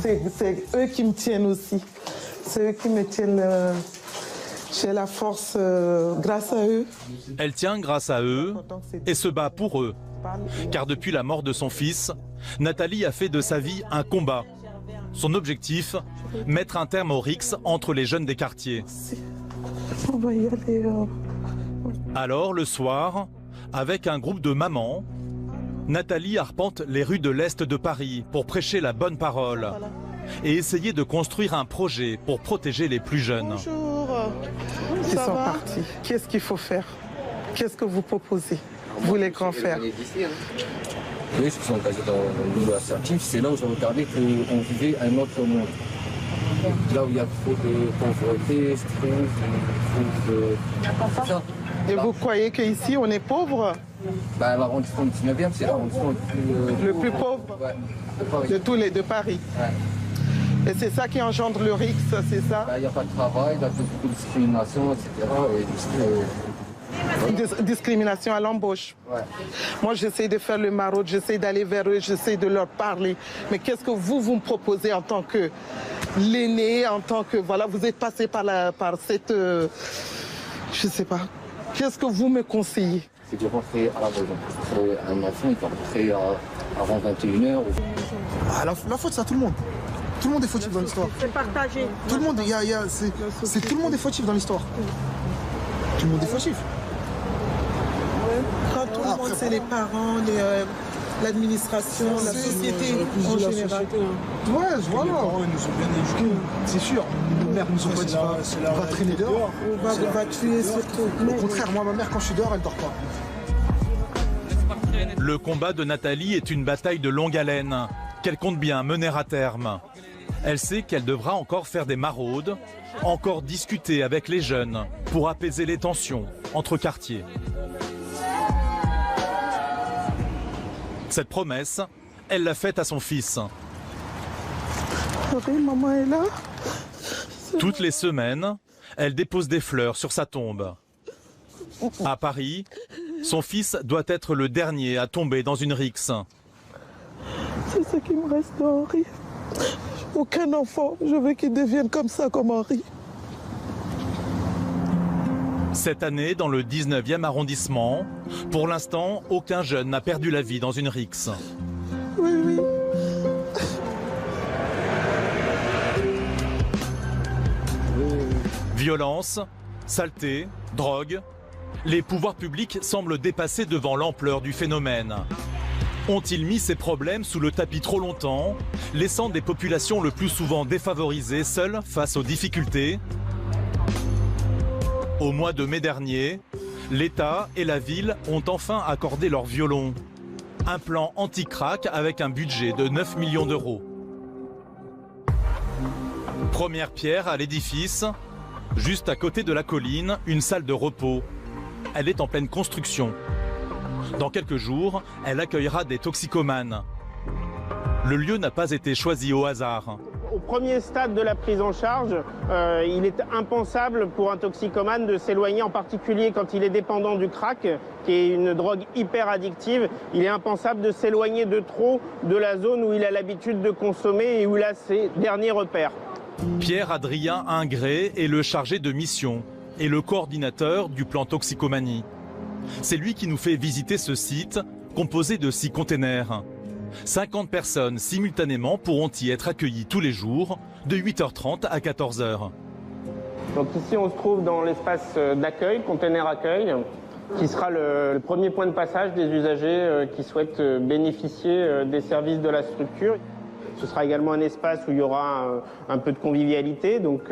C'est eux qui me tiennent aussi. C'est eux qui me tiennent. J'ai la force grâce à eux. Elle tient grâce à eux et se bat pour eux. Car depuis la mort de son fils, Nathalie a fait de sa vie un combat. Son objectif, mettre un terme aux rixes entre les jeunes des quartiers. On va y aller. Alors, le soir, avec un groupe de mamans, Nathalie arpente les rues de l'Est de Paris pour prêcher la bonne parole et essayer de construire un projet pour protéger les plus jeunes. Bonjour. Ils sont partis. Qu'est-ce qu'il faut faire? Qu'est-ce que vous proposez, vous les grands frères? Oui, ce sont casés dans le monde assertif. C'est là où j'ai regardé qu'on vivait un autre monde. Là où il y a trop de pauvreté, stress, Et vous croyez qu'ici, on est pauvre? Bah, l'arrondissement du 19e, c'est l'arrondissement le plus pauvre de tous les de Paris. Ouais. Et c'est ça qui engendre le RIX, c'est ça? Il n'y a pas de travail, il y a beaucoup de discrimination, etc. Discrimination à l'embauche. Ouais. Moi, j'essaie de faire le maraude, j'essaie d'aller vers eux, j'essaie de leur parler. Mais qu'est-ce que vous me proposez en tant que l'aîné, en tant que... Voilà, vous êtes passé par cette... je sais pas. Qu'est-ce que vous me conseillez? C'est de rentrer à la maison. Un enfant, il peut rentrer avant 21h. La faute, c'est à tout le monde. Tout le monde est fautif dans l'histoire. C'est partagé. Tout le monde, tout le monde est fautif dans l'histoire. Tout le monde est fautif. Quand tout le monde, c'est les parents, l'administration, la société en général. Ouais, voilà. Les parents nous ont bien éduqués, c'est sûr. Nos mères nous ont pas dit on va traîner dehors. On va tuer surtout. Au contraire, moi, ma mère, quand je suis dehors, elle dort pas. Le combat de Nathalie est une bataille de longue haleine qu'elle compte bien mener à terme. Elle sait qu'elle devra encore faire des maraudes, encore discuter avec les jeunes pour apaiser les tensions entre quartiers. Cette promesse, elle l'a faite à son fils. Oui, maman est là. Toutes les semaines, elle dépose des fleurs sur sa tombe. À Paris, son fils doit être le dernier à tomber dans une rixe. C'est ce qui me reste d'Henri. Aucun enfant, je veux qu'il devienne comme ça, comme Henri. Cette année, dans le 19e arrondissement, pour l'instant, aucun jeune n'a perdu la vie dans une rixe. Oui, oui. Violence, saleté, drogue, les pouvoirs publics semblent dépassés devant l'ampleur du phénomène. Ont-ils mis ces problèmes sous le tapis trop longtemps, laissant des populations le plus souvent défavorisées seules face aux difficultés ? Au mois de mai dernier, l'État et la ville ont enfin accordé leur violon. Un plan anti-crack avec un budget de 9 millions d'euros. Première pierre à l'édifice, juste à côté de la colline, une salle de repos. Elle est en pleine construction. Dans quelques jours, elle accueillera des toxicomanes. Le lieu n'a pas été choisi au hasard. Au premier stade de la prise en charge, il est impensable pour un toxicomane de s'éloigner, en particulier quand il est dépendant du crack, qui est une drogue hyper addictive. Il est impensable de s'éloigner de trop de la zone où il a l'habitude de consommer et où il a ses derniers repères. Pierre-Adrien Ingré est le chargé de mission et le coordinateur du plan toxicomanie. C'est lui qui nous fait visiter ce site composé de 6 containers. 50 personnes simultanément pourront y être accueillies tous les jours de 8h30 à 14h. Donc ici on se trouve dans l'espace d'accueil, container accueil, qui sera le premier point de passage des usagers qui souhaitent bénéficier des services de la structure. Ce sera également un espace où il y aura un peu de convivialité, donc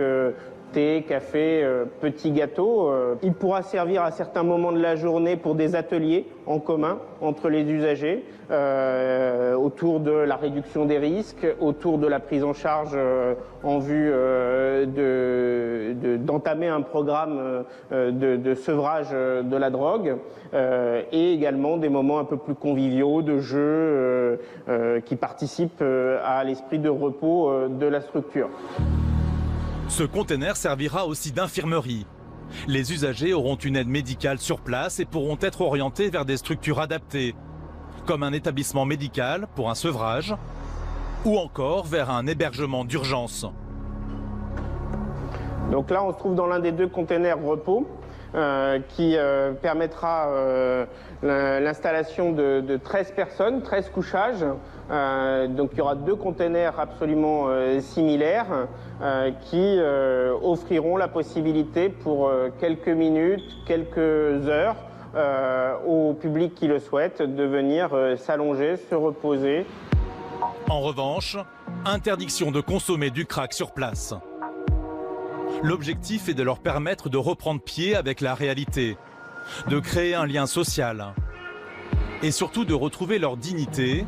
thé, café, petits gâteaux. Il pourra servir à certains moments de la journée pour des ateliers en commun entre les usagers, autour de la réduction des risques, autour de la prise en charge en vue d'entamer un programme de sevrage de la drogue, et également des moments un peu plus conviviaux de jeux qui participent à l'esprit de repos de la structure. Ce container servira aussi d'infirmerie. Les usagers auront une aide médicale sur place et pourront être orientés vers des structures adaptées, comme un établissement médical pour un sevrage, ou encore vers un hébergement d'urgence. Donc là, on se trouve dans l'un des 2 containers repos, qui permettra l'installation de 13 personnes, 13 couchages. Donc il y aura 2 containers absolument similaires qui offriront la possibilité pour quelques minutes, quelques heures au public qui le souhaite de venir s'allonger, se reposer. En revanche, interdiction de consommer du crack sur place. L'objectif est de leur permettre de reprendre pied avec la réalité, de créer un lien social et surtout de retrouver leur dignité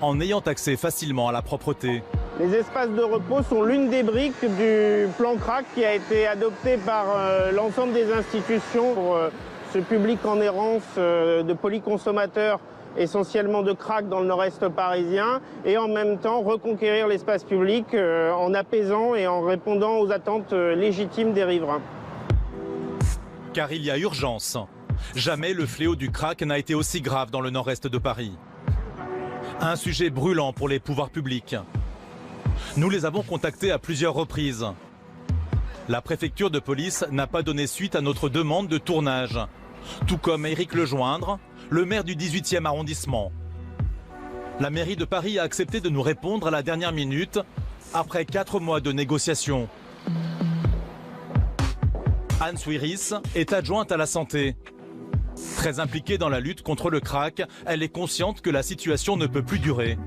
en ayant accès facilement à la propreté. Les espaces de repos sont l'une des briques du plan crack qui a été adopté par l'ensemble des institutions pour ce public en errance de polyconsommateurs, essentiellement de crack dans le nord-est parisien, et en même temps reconquérir l'espace public en apaisant et en répondant aux attentes légitimes des riverains. Car il y a urgence. Jamais le fléau du crack n'a été aussi grave dans le nord-est de Paris. Un sujet brûlant pour les pouvoirs publics. Nous les avons contactés à plusieurs reprises. La préfecture de police n'a pas donné suite à notre demande de tournage, tout comme Éric Lejoindre, le maire du 18e arrondissement. La mairie de Paris a accepté de nous répondre à la dernière minute, après 4 mois de négociations. Anne Souiris est adjointe à la santé. Très impliquée dans la lutte contre le crack, elle est consciente que la situation ne peut plus durer.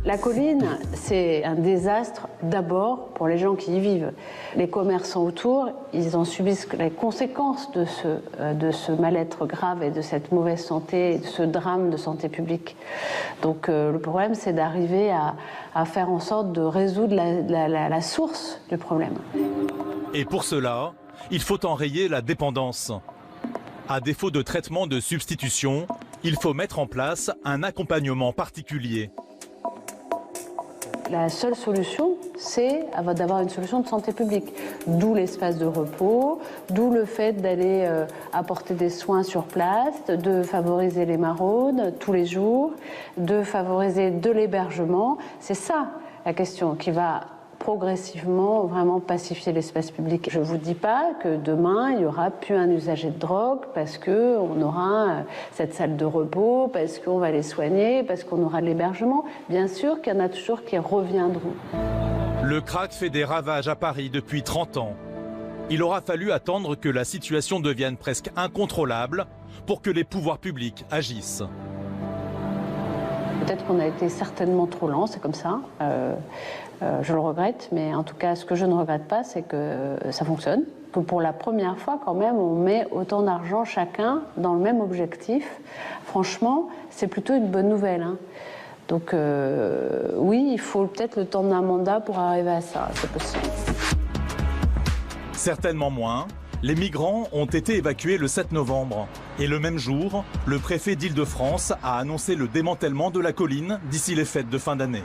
La colline, c'est un désastre d'abord pour les gens qui y vivent. Les commerçants autour, ils en subissent les conséquences de ce mal-être grave et de cette mauvaise santé, et de ce drame de santé publique. Donc le problème, c'est d'arriver à faire en sorte de résoudre la source du problème. Et pour cela, il faut enrayer la dépendance. À défaut de traitement de substitution, il faut mettre en place un accompagnement particulier. La seule solution, c'est d'avoir une solution de santé publique. D'où l'espace de repos, d'où le fait d'aller apporter des soins sur place, de favoriser les maraudes tous les jours, de favoriser de l'hébergement. C'est ça la question qui va progressivement vraiment pacifier l'espace public. Je ne vous dis pas que demain, il n'y aura plus un usager de drogue parce qu'on aura cette salle de repos, parce qu'on va les soigner, parce qu'on aura de l'hébergement. Bien sûr qu'il y en a toujours qui reviendront. Le crack fait des ravages à Paris depuis 30 ans. Il aura fallu attendre que la situation devienne presque incontrôlable pour que les pouvoirs publics agissent. Peut-être qu'on a été certainement trop lent, c'est comme ça. Je le regrette, mais en tout cas, ce que je ne regrette pas, c'est que ça fonctionne. Que pour la première fois, quand même, on met autant d'argent chacun dans le même objectif. Franchement, c'est plutôt une bonne nouvelle. Hein. Donc oui, il faut peut-être le temps d'un mandat pour arriver à ça, c'est possible. Certainement moins. Les migrants ont été évacués le 7 novembre. Et le même jour, le préfet d'Île-de-France a annoncé le démantèlement de la colline d'ici les fêtes de fin d'année.